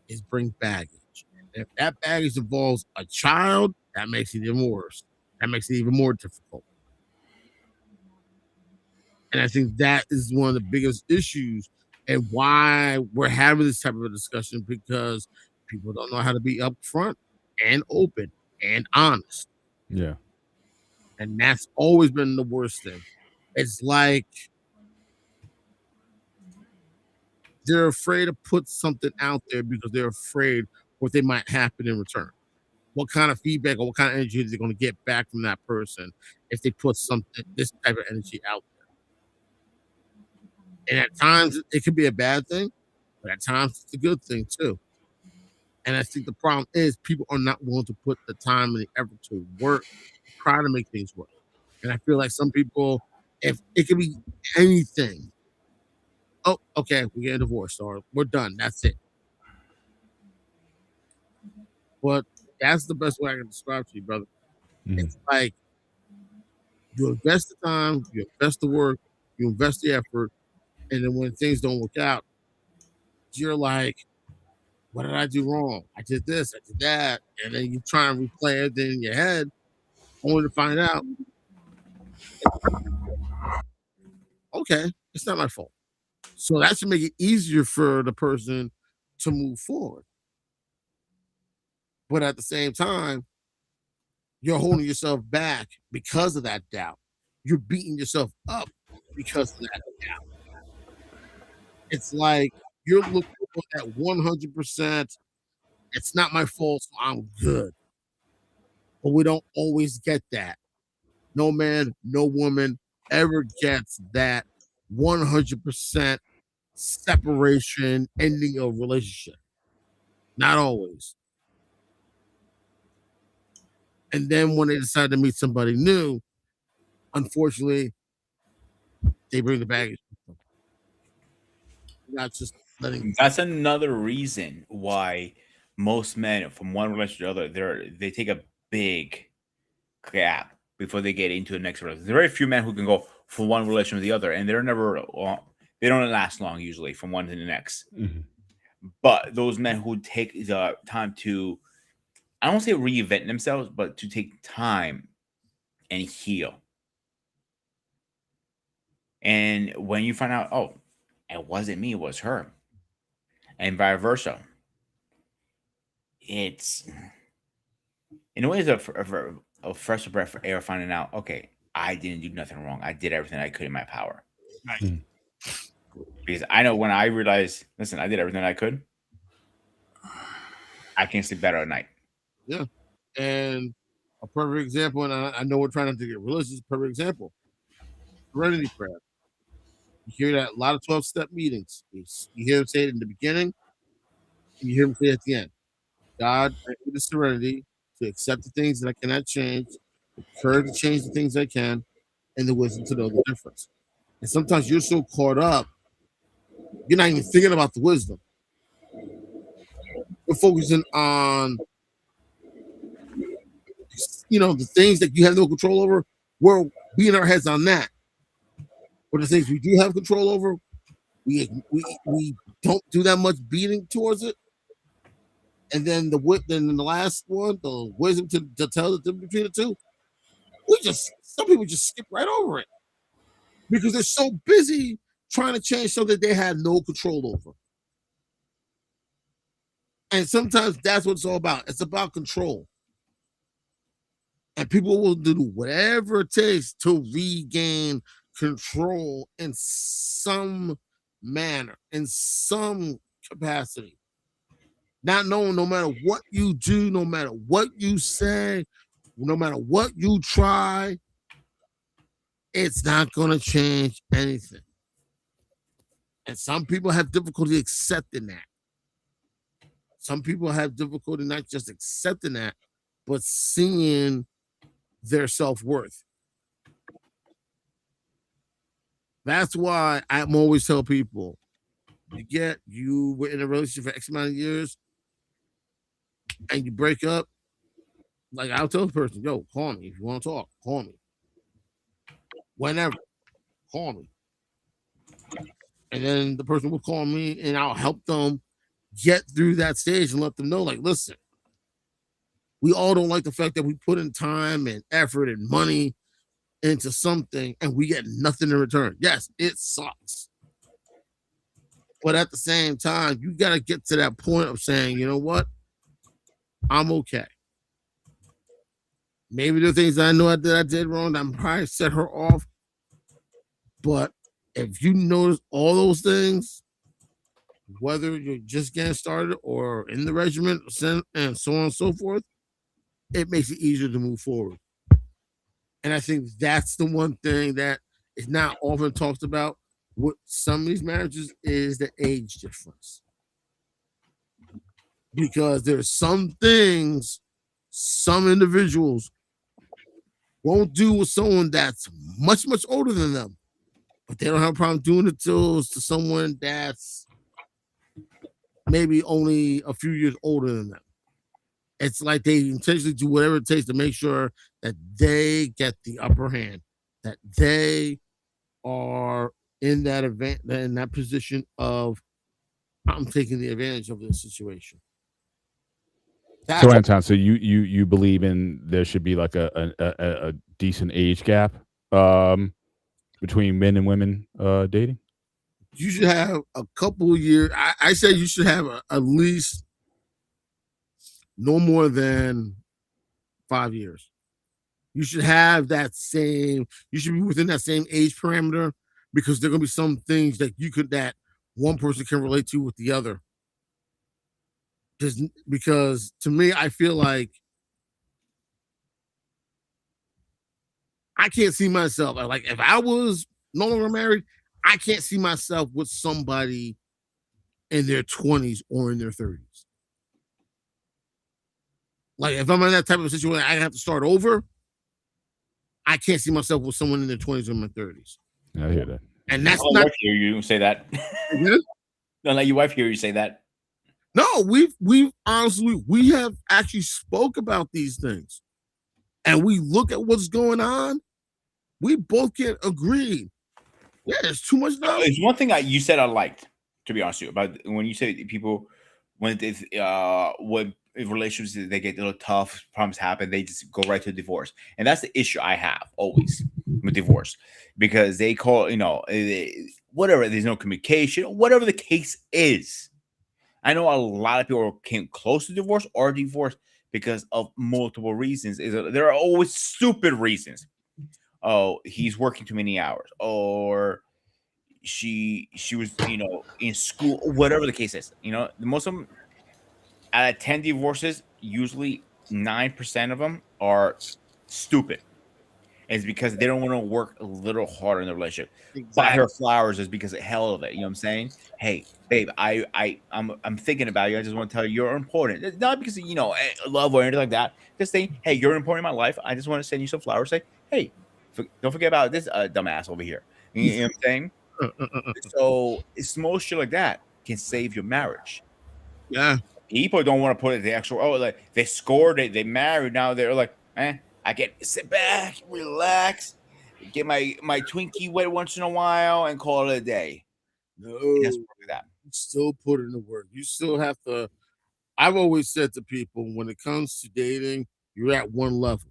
is bring baggage. And if that baggage involves a child, that makes it even worse. That makes it even more difficult. And I think that is one of the biggest issues and why we're having this type of a discussion because people don't know how to be upfront and open and honest. Yeah. And that's always been the worst thing. It's like they're afraid to put something out there because they're afraid what they might happen in return. What kind of feedback or what kind of energy is they going to get back from that person if they put something this type of energy out there. And at times it could be a bad thing, but at times it's a good thing too. And I think the problem is people are not willing to put the time and the effort to work, try to make things work. And I feel like some people, if it could be anything, oh, okay, we're getting divorced or we're done. That's it. But that's the best way I can describe to you, brother. Mhm. It's like you invest the time, you invest the work, you invest the effort, and then when things don't work out, you're like, what did I do wrong? I did this, I did that. And then you try and replay everything in your head, only to find out, okay, it's not my fault. So that should make it easier for the person to move forward. But at the same time, you're holding yourself back because of that doubt. You're beating yourself up because of that doubt. It's like you're looking at 100%. It's not my fault, so I'm good. But we don't always get that. No man, no woman ever gets that 100% separation ending of relationship. Not always. And then when they decide to meet somebody new, unfortunately, they bring the baggage with them. Not just letting That's another reason why most men from one relationship to other they take a big gap before they get into the next relationship. There are very few men who can go from one relation to the other, and they're never they don't last long usually from one to the next. Mhm. But those men who take the time to I don't say reinvent themselves, but to take time and heal. And when you find out, oh, it wasn't me, it was her, and vice versa, it's in a way it's a fresh breath of air finding out, okay, I didn't do nothing wrong. I did everything I could in my power. Mm. Because I know when I realized, listen, I did everything I could, I can sleep better at night. Yeah. And a perfect example, and I know we're trying not to get religious, perfect example. Serenity prayer. You hear that a lot of 12-step meetings. You hear him say it in the beginning, and you hear him say it at the end. God, grant me the serenity to accept the things that I cannot change, the courage to change the things I can, and the wisdom to know the difference. And sometimes you're so caught up, you're not even thinking about the wisdom. You're focusing on, the things that you have no control over. We're beating our heads on that. But the things we do have control over, we don't do that much beating towards it. And then the last one, the wisdom to tell the difference between the two, some people just skip right over it because they're so busy trying to change something they have no control over. And sometimes that's what it's all about. It's about control. And people will do whatever it takes to regain control in some manner, in some capacity. Not knowing no matter what you do, no matter what you say, no matter what you try, it's not going to change anything. And some people have difficulty accepting that. Some people have difficulty not just accepting that, but seeing their self-worth. That's why I'm always tell people, you were in a relationship for X amount of years and you break up. Like I'll tell the person, yo, call me. If you want to talk, call me. Whenever, call me. And then the person will call me and I'll help them get through that stage and let them know, like, listen, we all don't like the fact that we put in time and effort and money into something and we get nothing in return. Yes, it sucks. But at the same time, you got to get to that point of saying, you know what? I'm okay. Maybe there are things I know that I did wrong that I'm probably set her off. But if you notice all those things, whether you're just getting started or in the regiment and so on and so forth, it makes it easier to move forward. And I think that's the one thing that is not often talked about with some of these marriages is the age difference. Because there's some things some individuals won't do with someone that's much, much older than them. But they don't have a problem doing it to someone that's maybe only a few years older than them. It's like they intentionally do whatever it takes to make sure that they get the upper hand, that they are in that position of I'm taking the advantage of this situation. So Anton, so you believe in there should be like a decent age gap between men and women dating? You should have a couple of years. I say you should have at least no more than 5 years. You should have you should be within that same age parameter because there are going to be some things that one person can relate to with the other. Just because to me, I feel like I can't see myself. Like if I was no longer married, I can't see myself with somebody in their 20s or in their 30s. Like if I'm in that type of situation, I have to start over. I can't see myself with someone in their 20s or in my 30s. I hear that. And that's Don't not let your wife hear you say that. Don't let your wife hear you say that. No, we've honestly we have actually spoke about these things, and we look at what's going on. We both can agree. Yeah, there's too much knowledge. There's one thing you said I liked, to be honest with you, about when you say people when if relationships they get a little tough, problems happen, they just go right to divorce, and that's the issue I have always with divorce, because they call whatever, there's no communication, whatever the case is. I know a lot of people came close to divorce or divorce because of multiple reasons. There are always stupid reasons. Oh, he's working too many hours, or she was in school, whatever the case is. The most of them, out of 10 divorces, usually 9% of them are stupid. And it's because they don't want to work a little harder in the relationship. Buy Exactly. her flowers is because of hell of it. You know what I'm saying? Hey, babe, I'm thinking about you. I just want to tell you you're important. It's not because of, love or anything like that. Just saying, hey, you're important in my life. I just want to send you some flowers. Say, hey, don't forget about this dumbass over here. You know what I'm saying? So it's small shit like that can save your marriage. Yeah. People don't want to put it the actual. Oh, like they scored it, they married. Now they're like, I can sit back, relax, get my Twinkie wet once in a while, and call it a day. No, It doesn't work like that. you still put in the work. You still have to. I've always said to people, when it comes to dating, you're at one level.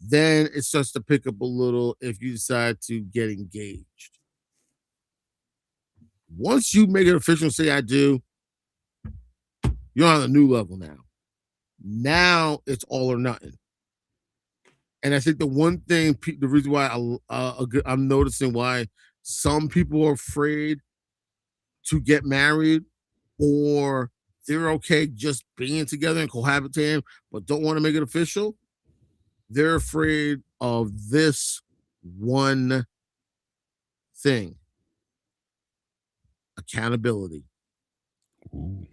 Then it starts to pick up a little if you decide to get engaged. Once you make it official, say I do, you're on a new level now. Now it's all or nothing. And I think the one thing, the reason why I'm noticing why some people are afraid to get married, or they're okay just being together and cohabitating, but don't want to make it official. They're afraid of this one thing: accountability. Ooh.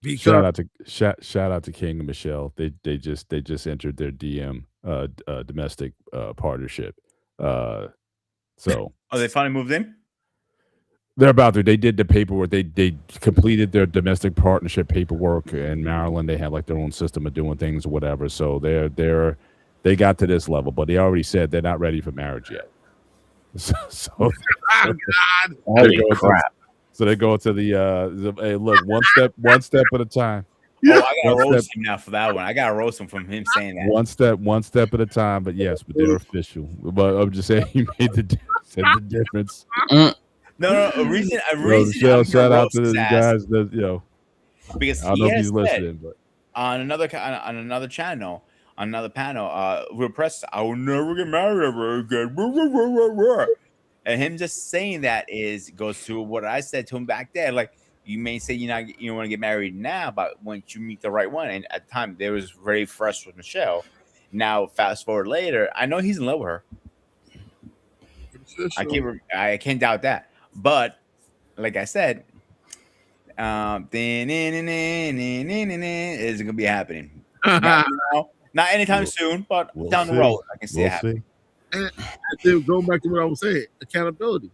Because Shout out to King and Michelle. They just entered their DM domestic partnership. So Oh, they finally moved in. they're about to. They did the paperwork. They completed their domestic partnership paperwork in Maryland. They have like their own system of doing things or whatever. So they got to this level, but they already said they're not ready for marriage yet. So oh God, Holy crap. So they go to the hey, look, one step at a time. Oh, I gotta One roast step, him now for that one. I gotta roast him from him saying that. one step at a time. But yes, but they're official. But I'm just saying, he made said the difference. No, a reason Michelle, I'm gonna shout out roast to his the ass, guys that because I don't he know if has he's said listening, but on another channel, on another panel, we're pressed. I will never get married ever again. And him just saying that goes to what I said to him back then. Like, you may say you don't want to get married now, but once you meet the right one, and at the time there was very fresh with Michelle. Now fast forward later, I know he's in love with her. official. I can't doubt that. But like I said, is gonna be happening. Not now, not anytime we'll, soon, but we'll down the see. road, I can see it We'll happening. see. And then going back to what I was saying, accountability.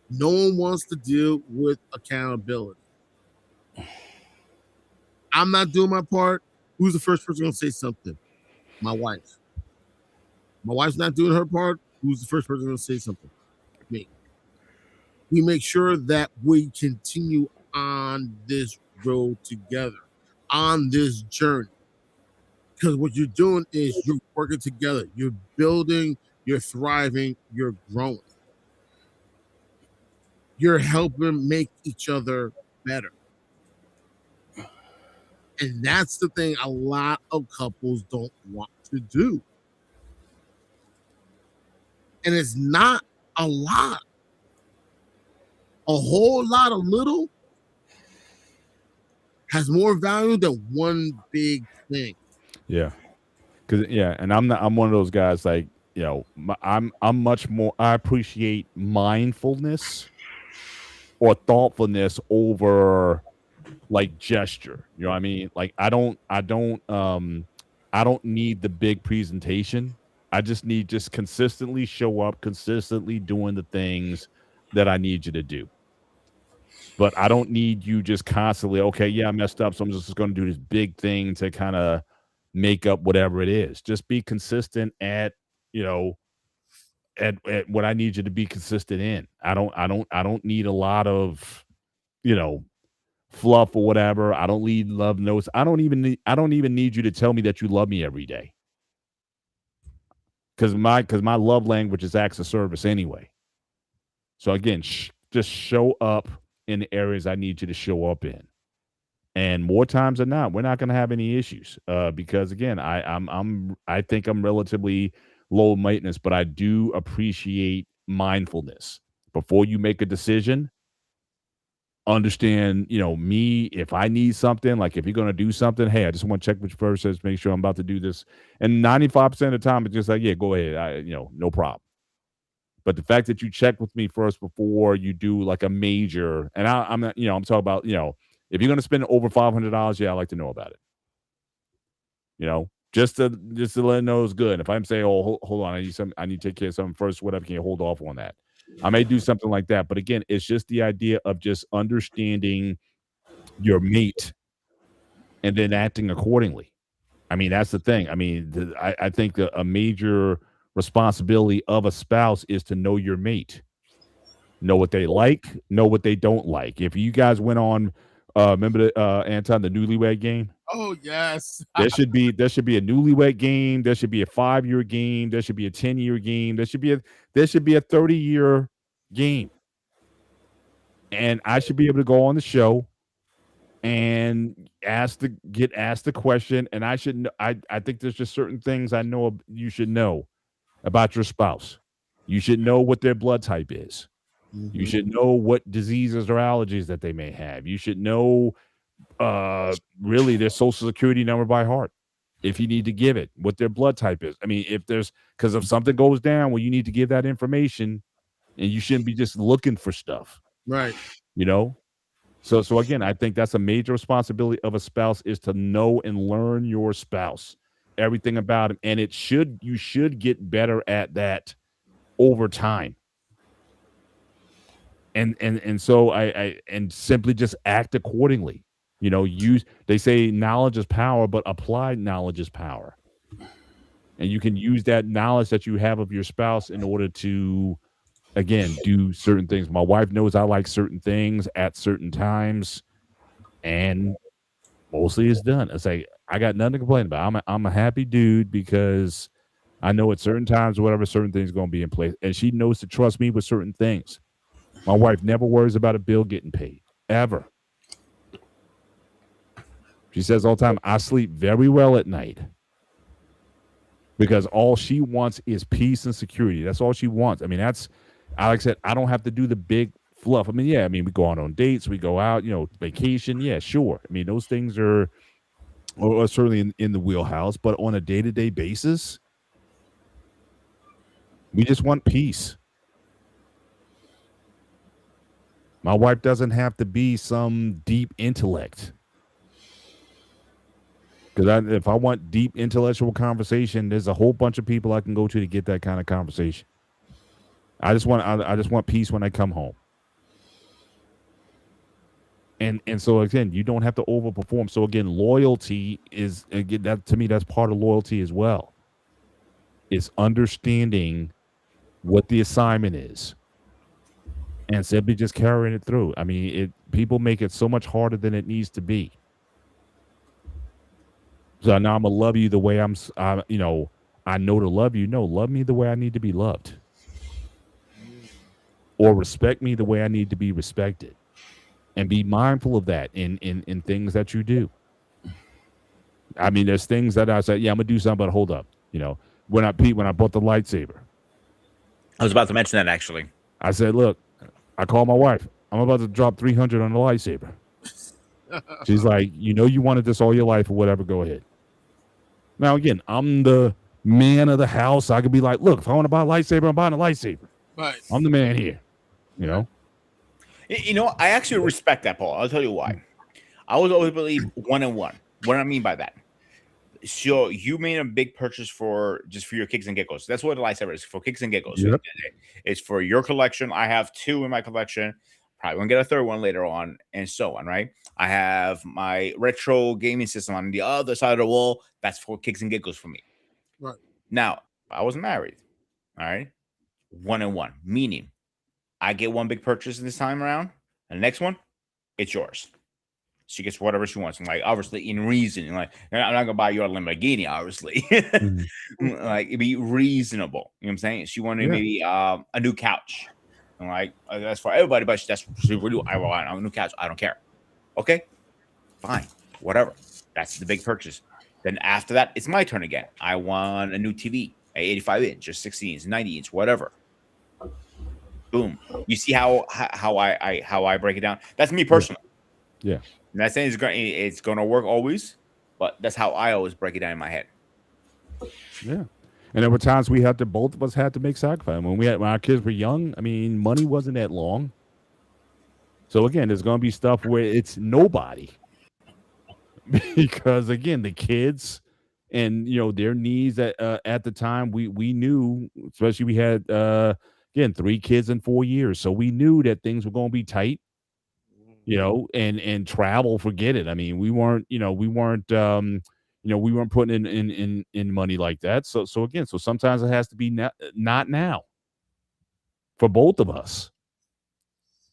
No one wants to deal with accountability. I'm not doing my part. Who's the first person going to say something? My wife. My wife's not doing her part. Who's the first person going to say something? Me. We make sure that we continue on this road together, on this journey. Because what you're doing is you're working together. You're building, you're thriving, you're growing. You're helping make each other better. And that's the thing a lot of couples don't want to do. And it's not a lot. A whole lot of little has more value than one big thing. Yeah. And I'm one of those guys like, I'm much more, I appreciate mindfulness or thoughtfulness over like gesture. You know what I mean? Like I don't need the big presentation. I just need just consistently show up, consistently doing the things that I need you to do. But I don't need you just constantly, okay, yeah, I messed up, so I'm just going to do this big thing to kind of make up whatever it is. Just be consistent at, you know, at what I need you to be consistent in. I don't need a lot of, you know, fluff or whatever. I don't need love notes. I don't even need you to tell me that you love me every day. Because my love language is acts of service anyway. So again, just show up in the areas I need you to show up in. And more times than not, we're not going to have any issues. Because again, I think I'm relatively low maintenance, but I do appreciate mindfulness. Before you make a decision, understand, me, if I need something, like if you're going to do something, hey, I just want to check with you first, just make sure I'm about to do this. And 95% of the time, it's just like, yeah, go ahead. No problem. But the fact that you check with me first before you do like a major, and I'm not, I'm talking about, if you're going to spend over $500, yeah, I like to know about it. Just to let them know it's good. If I'm saying, oh, hold on, I need to take care of something first, whatever, can you hold off on that? I may do something like that. But again, it's just the idea of just understanding your mate and then acting accordingly. I mean, that's the thing. I mean, I think a major responsibility of a spouse is to know your mate, know what they like, know what they don't like. If you guys went on, remember Anton, the newlywed game? Oh yes. There should be a newlywed game. There should be a 5-year game. There should be a 10-year game. There should be a 30-year game. And I should be able to go on the show and get asked the question. And I think there's just certain things I know you should know about your spouse. You should know what their blood type is. You should know what diseases or allergies that they may have. You should know really their social security number by heart. If you need to give it, what their blood type is. I mean, because if something goes down, well, you need to give that information, and you shouldn't be just looking for stuff. Right. You know. So again, I think that's a major responsibility of a spouse is to know and learn your spouse, everything about him, and you should get better at that over time. And so I and simply just act accordingly. They say knowledge is power, but applied knowledge is power. And you can use that knowledge that you have of your spouse in order to, again, do certain things. My wife knows I like certain things at certain times, and mostly it's done. It's like I got nothing to complain about. I'm a happy dude because I know at certain times, whatever certain things going to be in place, and she knows to trust me with certain things. My wife never worries about a bill getting paid ever. She says all the time, I sleep very well at night because all she wants is peace and security. That's all she wants. I mean, like I said, I don't have to do the big fluff. I mean, yeah, we go on dates, we go out, vacation. Yeah, sure. I mean, those things are certainly in the wheelhouse, but on a day-to-day basis, we just want peace. My wife doesn't have to be some deep intellect. Because if I want deep intellectual conversation, there's a whole bunch of people I can go to get that kind of conversation. I just want peace when I come home. And so again, you don't have to overperform. So again, loyalty is, again, that to me, that's part of loyalty as well. It's understanding what the assignment is and simply just carrying it through. I mean, people make it so much harder than it needs to be. So now I'm gonna love you the way I know to love you. No, love me the way I need to be loved, or respect me the way I need to be respected, and be mindful of that in things that you do. I mean, there's things that I say, yeah, I'm gonna do something, but hold up, when I bought the lightsaber, I was about to mention that actually. I said, look, I called my wife. I'm about to drop 300 on the lightsaber. She's like, you wanted this all your life or whatever. Go ahead. Now, again, I'm the man of the house. I could be like, look, if I want to buy a lightsaber, I'm buying a lightsaber. Right. I'm the man here. I actually respect that, Paul. I'll tell you why. I always believe 1-on-1. What do I mean by that? So you made a big purchase for your kicks and giggles. That's what the lightsaber is, for kicks and giggles. Yep. It's for your collection. I have 2 in my collection. Probably gonna get a 3rd one later on, and so on. Right? I have my retro gaming system on the other side of the wall. That's for kicks and giggles for me. Right. Now, I was married. All right. one and one, meaning I get one big purchase this time around, and the next one, it's yours. She gets whatever she wants. I'm like, obviously, in reason. Like, I'm not gonna buy you a Lamborghini, obviously. Mhm. Like, it'd be reasonable. You know what I'm saying? She wanted Yeah. maybe a new couch. I'm like, that's for everybody, but that's super new. I want a new couch. I don't care. Okay, fine, whatever. That's the big purchase. Then after that, it's my turn again. I want a new TV, a 85 inch or 60 inch, 90 inch, whatever. Boom. You see how I break it down? That's me personally. Yeah. I'm not saying it's gonna work always, but that's how I always break it down in my head. Yeah. And there were times we had to, both of us had to make sacrifices. When our kids were young, I mean, money wasn't that long. So again, there's going to be stuff where it's nobody because again, the kids and their needs at the time we knew, especially we had again 3 kids in 4 years, so we knew that things were going to be tight. And travel, forget it. I mean, we weren't putting in money like that. So again, so sometimes it has to be not now for both of us.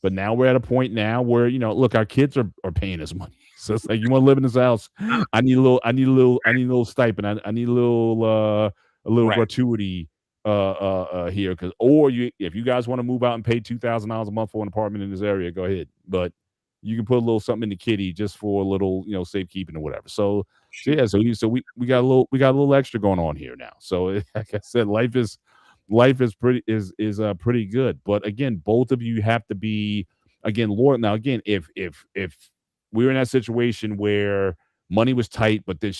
But now we're at a point now where look, our kids are paying us money. So it's like, you want to live in this house? I need a little stipend. I need a little Right. gratuity here, because if you guys want to move out and pay $2,000 a month for an apartment in this area, go ahead. But you can put a little something in the kitty just for a little safekeeping or whatever. So yeah, so we got a little extra going on here now. So like I said, life is pretty good. But again, both of you have to be again loyal. Now again, if we were in that situation where money was tight, but then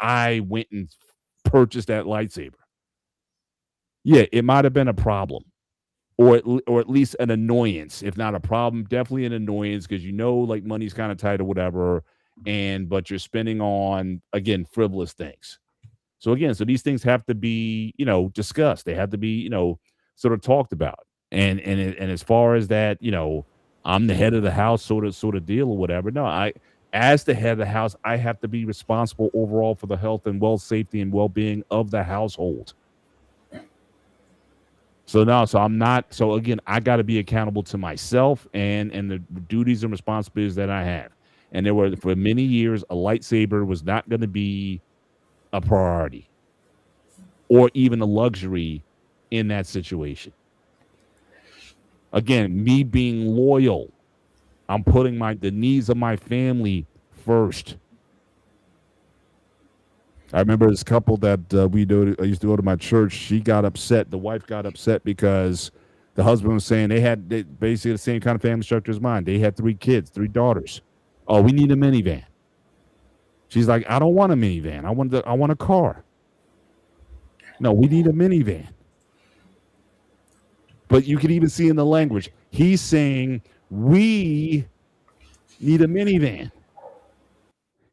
I went and purchased that lightsaber, yeah, it might have been a problem, or at least an annoyance. If not a problem, definitely an annoyance, because like money's kind of tight or whatever, but you're spending on again frivolous things. So again, so these things have to be, discussed. They have to be, sort of talked about. And as far as that, I'm the head of the house, sort of deal or whatever. No, as the head of the house, I have to be responsible overall for the health and safety and well-being of the household. So no, so I'm not. So again, I got to be accountable to myself and the duties and responsibilities that I have. And there were, for many years, a lightsaber was not going to be a priority or even a luxury in that situation. Again, me being loyal, I'm putting the needs of my family first. I remember this couple that I used to go to my church. She got upset. The wife got upset because the husband was saying they had basically the same kind of family structure as mine. They had 3 kids, 3 daughters. Oh, we need a minivan. She's like, I don't want a minivan. I want a car. No, we need a minivan. But you can even see in the language, he's saying we need a minivan.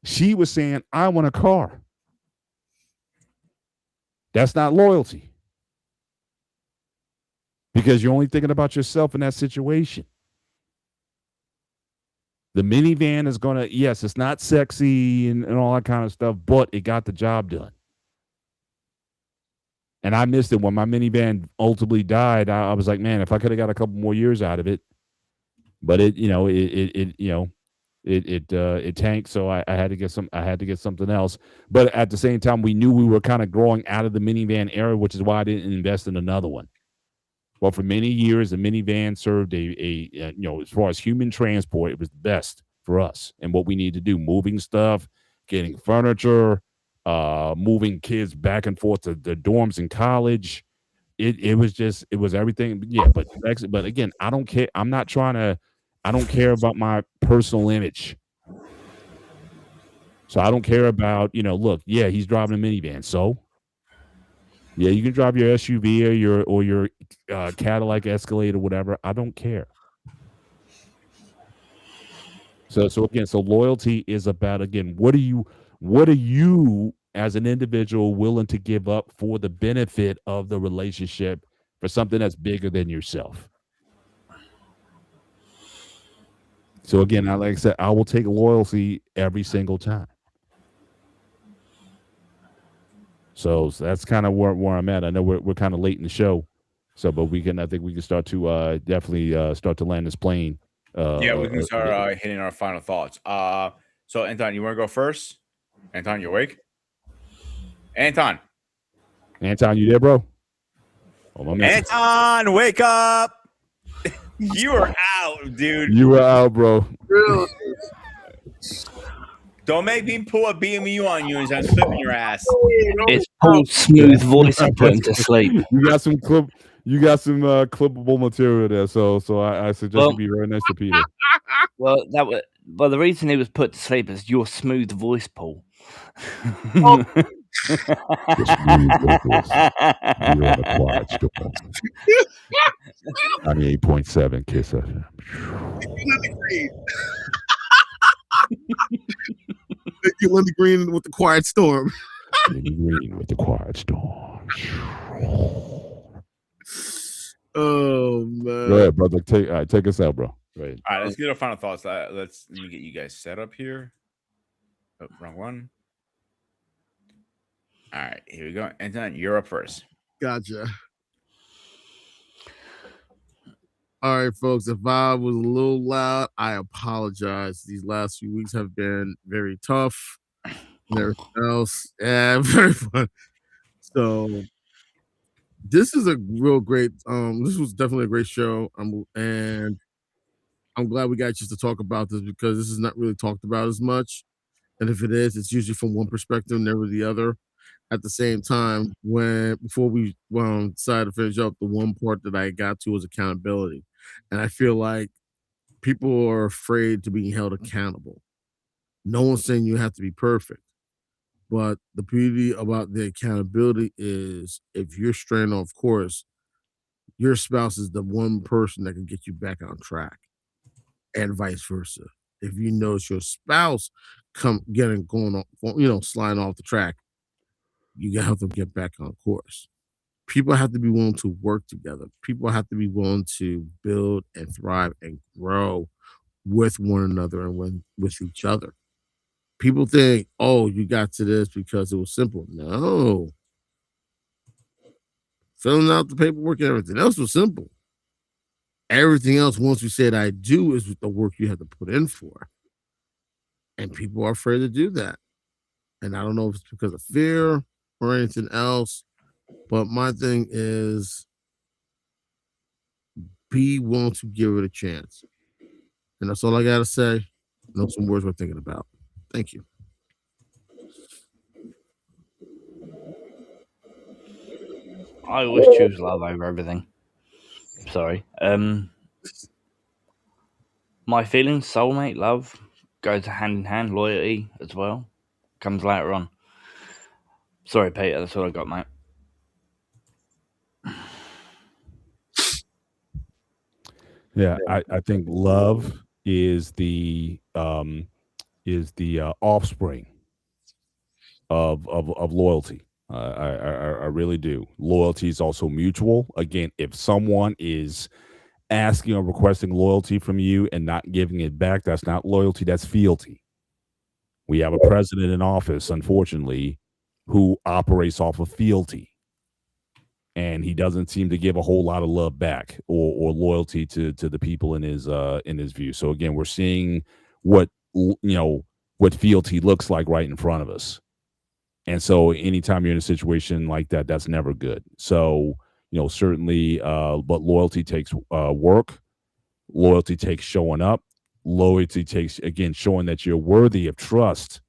She was saying, I want a car. That's not loyalty, because you're only thinking about yourself in that situation. The minivan is going to, yes, it's not sexy and all that kind of stuff, but it got the job done. And I missed it when my minivan ultimately died. I was like, man, if I could have got a couple more years out of it, but it tanked. So I had to get something else. But at the same time, we knew we were kind of growing out of the minivan era, which is why I didn't invest in another one. Well, for many years, the minivan served as far as human transport, it was the best for us and what we need to do: moving stuff, getting furniture, moving kids back and forth to the dorms in college. It was everything. Yeah, but again, I don't care. I don't care about my personal image. So I don't care about, look, yeah, he's driving a minivan. So yeah, you can drive your SUV or your Cadillac Escalade or whatever. I don't care. So again, so loyalty is about, again, what are you as an individual willing to give up for the benefit of the relationship, for something that's bigger than yourself? So again, like I said, I will take loyalty every single time. So that's kind of where I'm at. I know we're kind of late in the show. So, but I think we can start to definitely start to land this plane. Yeah, we can Uh, start hitting our final thoughts. So Anton, you want to go first? Anton, you awake? Anton, Anton, you there, bro? Oh, my man. Anton, wake up! You are out, dude. You were out, bro. Really? Don't make me pull a BMU on you and start clipping your ass. It's Paul's smooth voice that put him to sleep. You got some clippable material there. So I suggest Well- you be very nice to Peter. Well, the reason he was put to sleep is your smooth voice, Paul. The smooth vocals. You're on a quiet storm. 98.7 Kiss FM. Thank you, Linda Green with the Quiet Storm. Lenny Green with the quiet storm. Oh man. Go ahead, brother. Take us out, bro. Right. All right, let's get our final thoughts. Let me get you guys set up here. Oh, wrong one. All right, here we go. Anton, you're up first. Gotcha. All right, folks. If I was a little loud, I apologize. These last few weeks have been very tough. And everything else. Yeah, very fun. So this is a real great this was definitely a great show. And I'm glad we got a chance to talk about this because this is not really talked about as much. And if it is, it's usually from one perspective, never the other. At the same time, before we decided to finish up, the one part that I got to was accountability. And I feel like people are afraid to be held accountable. No one's saying you have to be perfect. But the beauty about the accountability is if you're straying off course, your spouse is the one person that can get you back on track, and vice versa. If you notice your spouse going off, sliding off the track, you gotta help them get back on course. People have to be willing to work together. People have to be willing to build and thrive and grow with one another and with each other. People think, oh, you got to this because it was simple. No. Filling out the paperwork and everything else was simple. Everything else, once you said I do, is the work you have to put in for. And people are afraid to do that. And I don't know if it's because of fear or anything else, but my thing is be willing to give it a chance. And that's all I got to say. Know some words we're thinking about. Thank you. I always choose love over everything. Sorry. My feelings, soulmate, love, goes hand in hand. Loyalty as well comes later on. Sorry, Peter. That's all I got, mate. Yeah, I think love is the offspring of loyalty. I really do. Loyalty is also mutual. Again, if someone is asking or requesting loyalty from you and not giving it back, that's not loyalty, that's fealty. We have a president in office, unfortunately, who operates off of fealty. And he doesn't seem to give a whole lot of love back or loyalty to the people in his view. So again, we're seeing what fealty looks like right in front of us. And so anytime you're in a situation like that, that's never good. So, certainly, but loyalty takes work. Loyalty takes showing up. Loyalty takes, again, showing that you're worthy of trust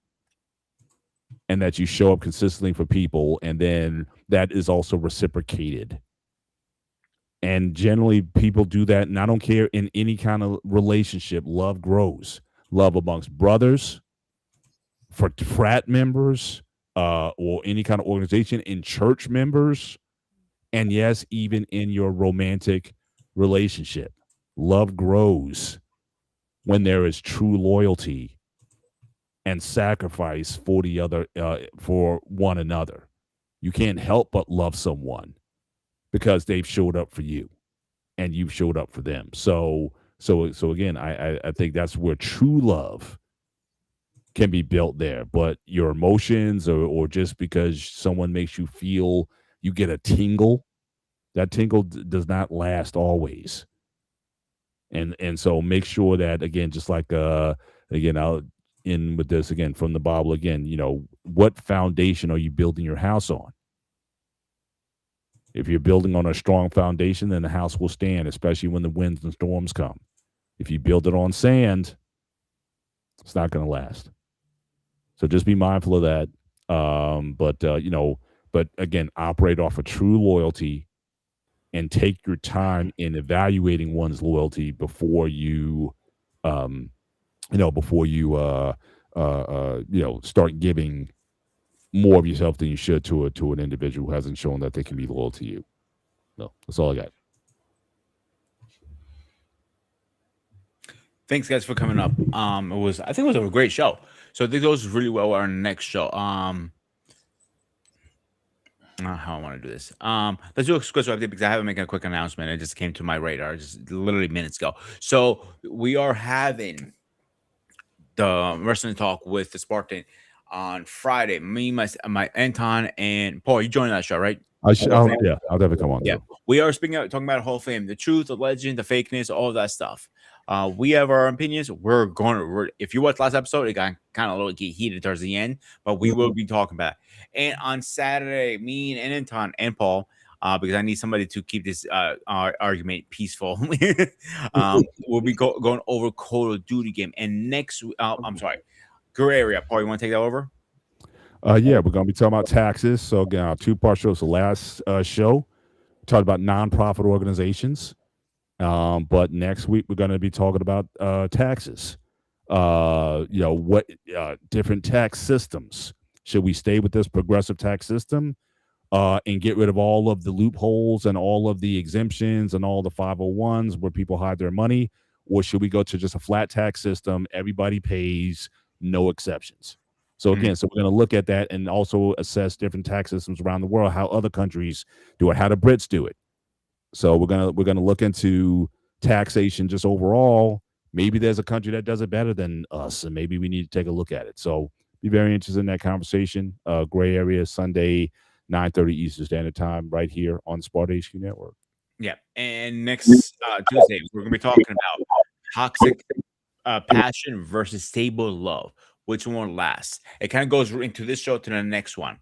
and that you show up consistently for people. And then that is also reciprocated. And generally people do that. And I don't care, in any kind of relationship, love grows. Love amongst brothers, for frat members, or any kind of organization, in church members, and yes, even in your romantic relationship. Love grows when there is true loyalty and sacrifice for one another. You can't help but love someone because they've showed up for you and you've showed up for them. So again, I think that's where true love can be built there. But your emotions or just because someone makes you feel, you get a tingle That tingle does not last always. And so make sure that, again, just like again, I'll in with this again from the Bible again, what foundation are you building your house on? If you're building on a strong foundation, then the house will stand, especially when the winds and storms come. If you build it on sand, it's not going to last. So just be mindful of that. But again, operate off of true loyalty and take your time in evaluating one's loyalty before you, um, start giving more of yourself than you should to an individual who hasn't shown that they can be loyal to you. No, that's all I got. Thanks, guys, for coming up. I think it was a great show. So I think those really well our next show. How I want to do this. Let's do a quick update because I haven't made a quick announcement. It just came to my radar just literally minutes ago. So we are having the wrestling talk with the Spartan on Friday. Me, my Anton, and Paul. You joining that show, right? I'll definitely come on. Yeah, Too. we are talking about Hall of Fame, the truth, the legend, the fakeness, all of that stuff. We have our opinions. If you watched last episode, it got kind of a little heated towards the end, but we will be talking about it. And on Saturday, me and Anton and Paul, because I need somebody to keep this our argument peaceful. We'll be going over Call of Duty game. And next, I'm sorry, gray area. Paul, you want to take that over? Yeah, we're going to be talking about taxes. So again, our two-part show. So last show, we talked about nonprofit organizations. But next week we're going to be talking about taxes. What different tax systems. Should we stay with this progressive tax system and get rid of all of the loopholes and all of the exemptions and all the 501s where people hide their money? Or should we go to just a flat tax system? Everybody pays, no exceptions. So again, so we're going to look at that and also assess different tax systems around the world, how other countries do it, how the Brits do it. So we're gonna look into taxation just overall. Maybe there's a country that does it better than us, and maybe we need to take a look at it. So be very interested in that conversation. Gray area Sunday, 9:30 Eastern Standard Time, right here on the Sparta HQ Network. Yeah, and next Tuesday we're gonna be talking about toxic passion versus stable love. Which one lasts? It kind of goes into this show to the next one.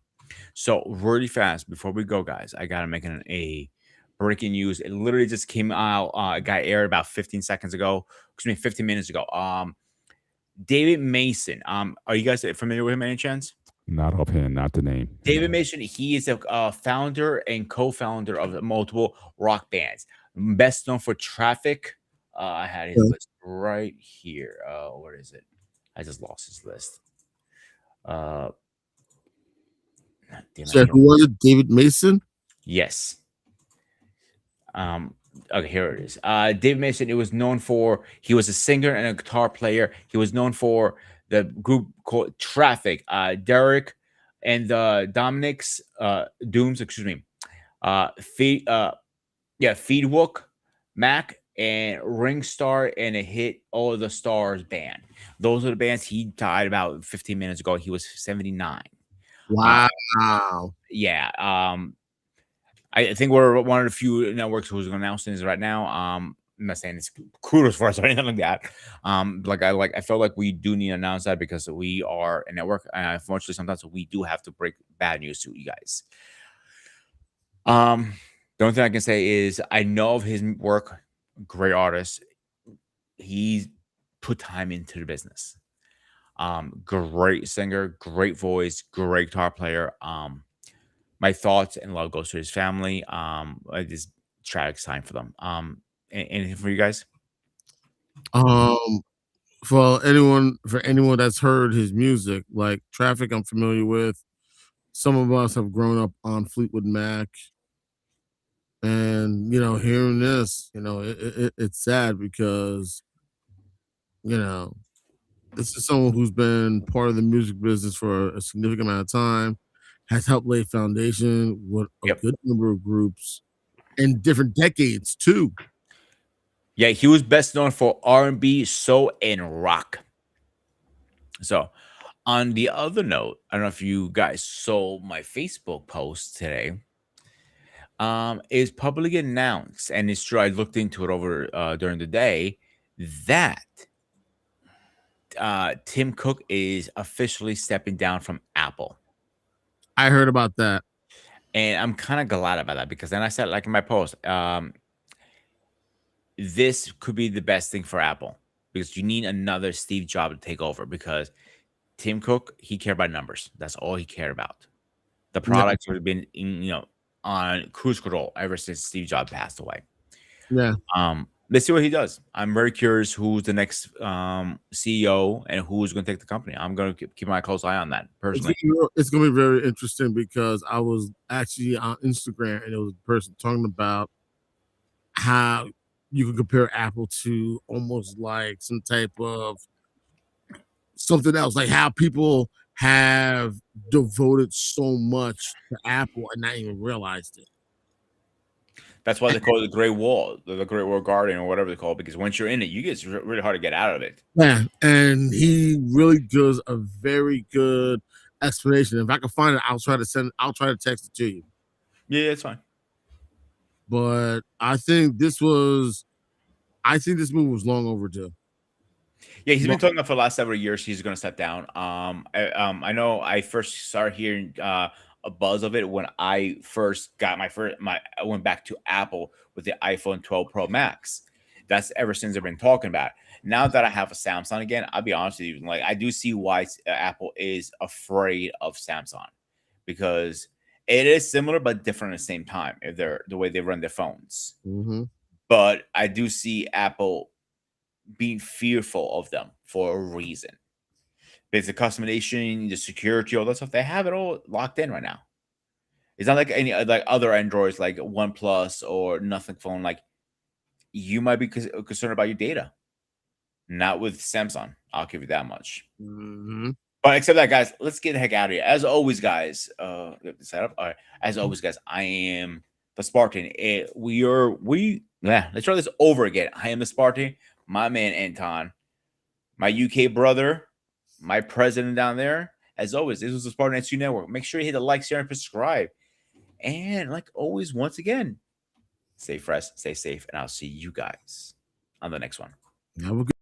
So really fast before we go, guys, I gotta make a breaking news. It literally just came out. It got aired about 15 seconds ago. 15 minutes ago. David Mason. Are you guys familiar with him any chance? Not offhand, not the name. David Mason. He is a founder and co-founder of multiple rock bands. Best known for Traffic. I had his list right here. Where is it? I just lost his list. So who was it? David Mason? Yes. Okay, here it is. David Mason. He was a singer and a guitar player. He was known for the group called Traffic. Derek and the Dominic's Dooms. Excuse me. Feedwook, Mac, and Ringstar, and a hit All of the Stars band. Those are the bands. He died about 15 minutes ago. He was 79. Wow. Yeah. I think we're one of the few networks who's announcing this right now. I'm not saying it's kudos for us or anything like that. I feel like we do need to announce that because we are a network. And unfortunately, sometimes we do have to break bad news to you guys. The only thing I can say is I know of his work. Great artist. He's put time into the business. Great singer, great voice, great guitar player. My thoughts and love goes to his family. It is tragic time for them. Anything for you guys? For anyone that's heard his music, like Traffic, I'm familiar with. Some of us have grown up on Fleetwood Mac, and hearing this, it's sad because this is someone who's been part of the music business for a significant amount of time, has helped lay foundation with a good number of groups in different decades too. Yeah, he was best known for R&B, soul, and rock. So, on the other note, I don't know if you guys saw my Facebook post today. Is publicly announced, and it's true. I looked into it over during the day that Tim Cook is officially stepping down from Apple. I heard about that. And I'm kind of glad about that because then I said, like in my post, this could be the best thing for Apple because you need another Steve Jobs to take over because Tim Cook, he cared about numbers. That's all he cared about. The Yeah, products would have been, on cruise control ever since Steve Jobs passed away. yeah. Let's see what he does. I'm very curious who's the next CEO and who's going to take the company. I'm going to keep my close eye on that personally. It's gonna be very interesting because I was actually on Instagram and there was a person talking about how you can compare Apple to almost like some type of something else, like how people have devoted so much to Apple and not even realized it. That's why they call it the Great Wall, the Great Wall Garden, or whatever they call it. Because once you're in it, it's really hard to get out of it. Yeah, and he really does a very good explanation. If I can find it, I'll try to text it to you. Yeah, it's fine. But I think this movie was long overdue. Yeah, he's been talking about for the last several years he's going to step down. I know I first started hearing a buzz of it when I first got I went back to Apple with the iPhone 12 Pro Max. That's ever since I've been talking about. Now that I have a Samsung again, I'll be honest with you, like I do see why Apple is afraid of Samsung because it is similar but different at the same time. If they're the way they run their phones, but I do see Apple being fearful of them for a reason. It's the customization, the security, all that stuff. They have it all locked in right now. It's not like any like other Androids like OnePlus or Nothing phone. Like you might be concerned about your data. Not with Samsung. I'll give you that much. But except that, guys, let's get the heck out of here. As always, guys, setup. All right. As always, guys, I am the Spartan. Let's try this over again. I am the Spartan. My man Anton, my UK brother, my president down there. As always, this was the Spartan SU Network. Make sure you hit the like, share, and subscribe. And like always, once again, stay fresh, stay safe, and I'll see you guys on the next one. Have a good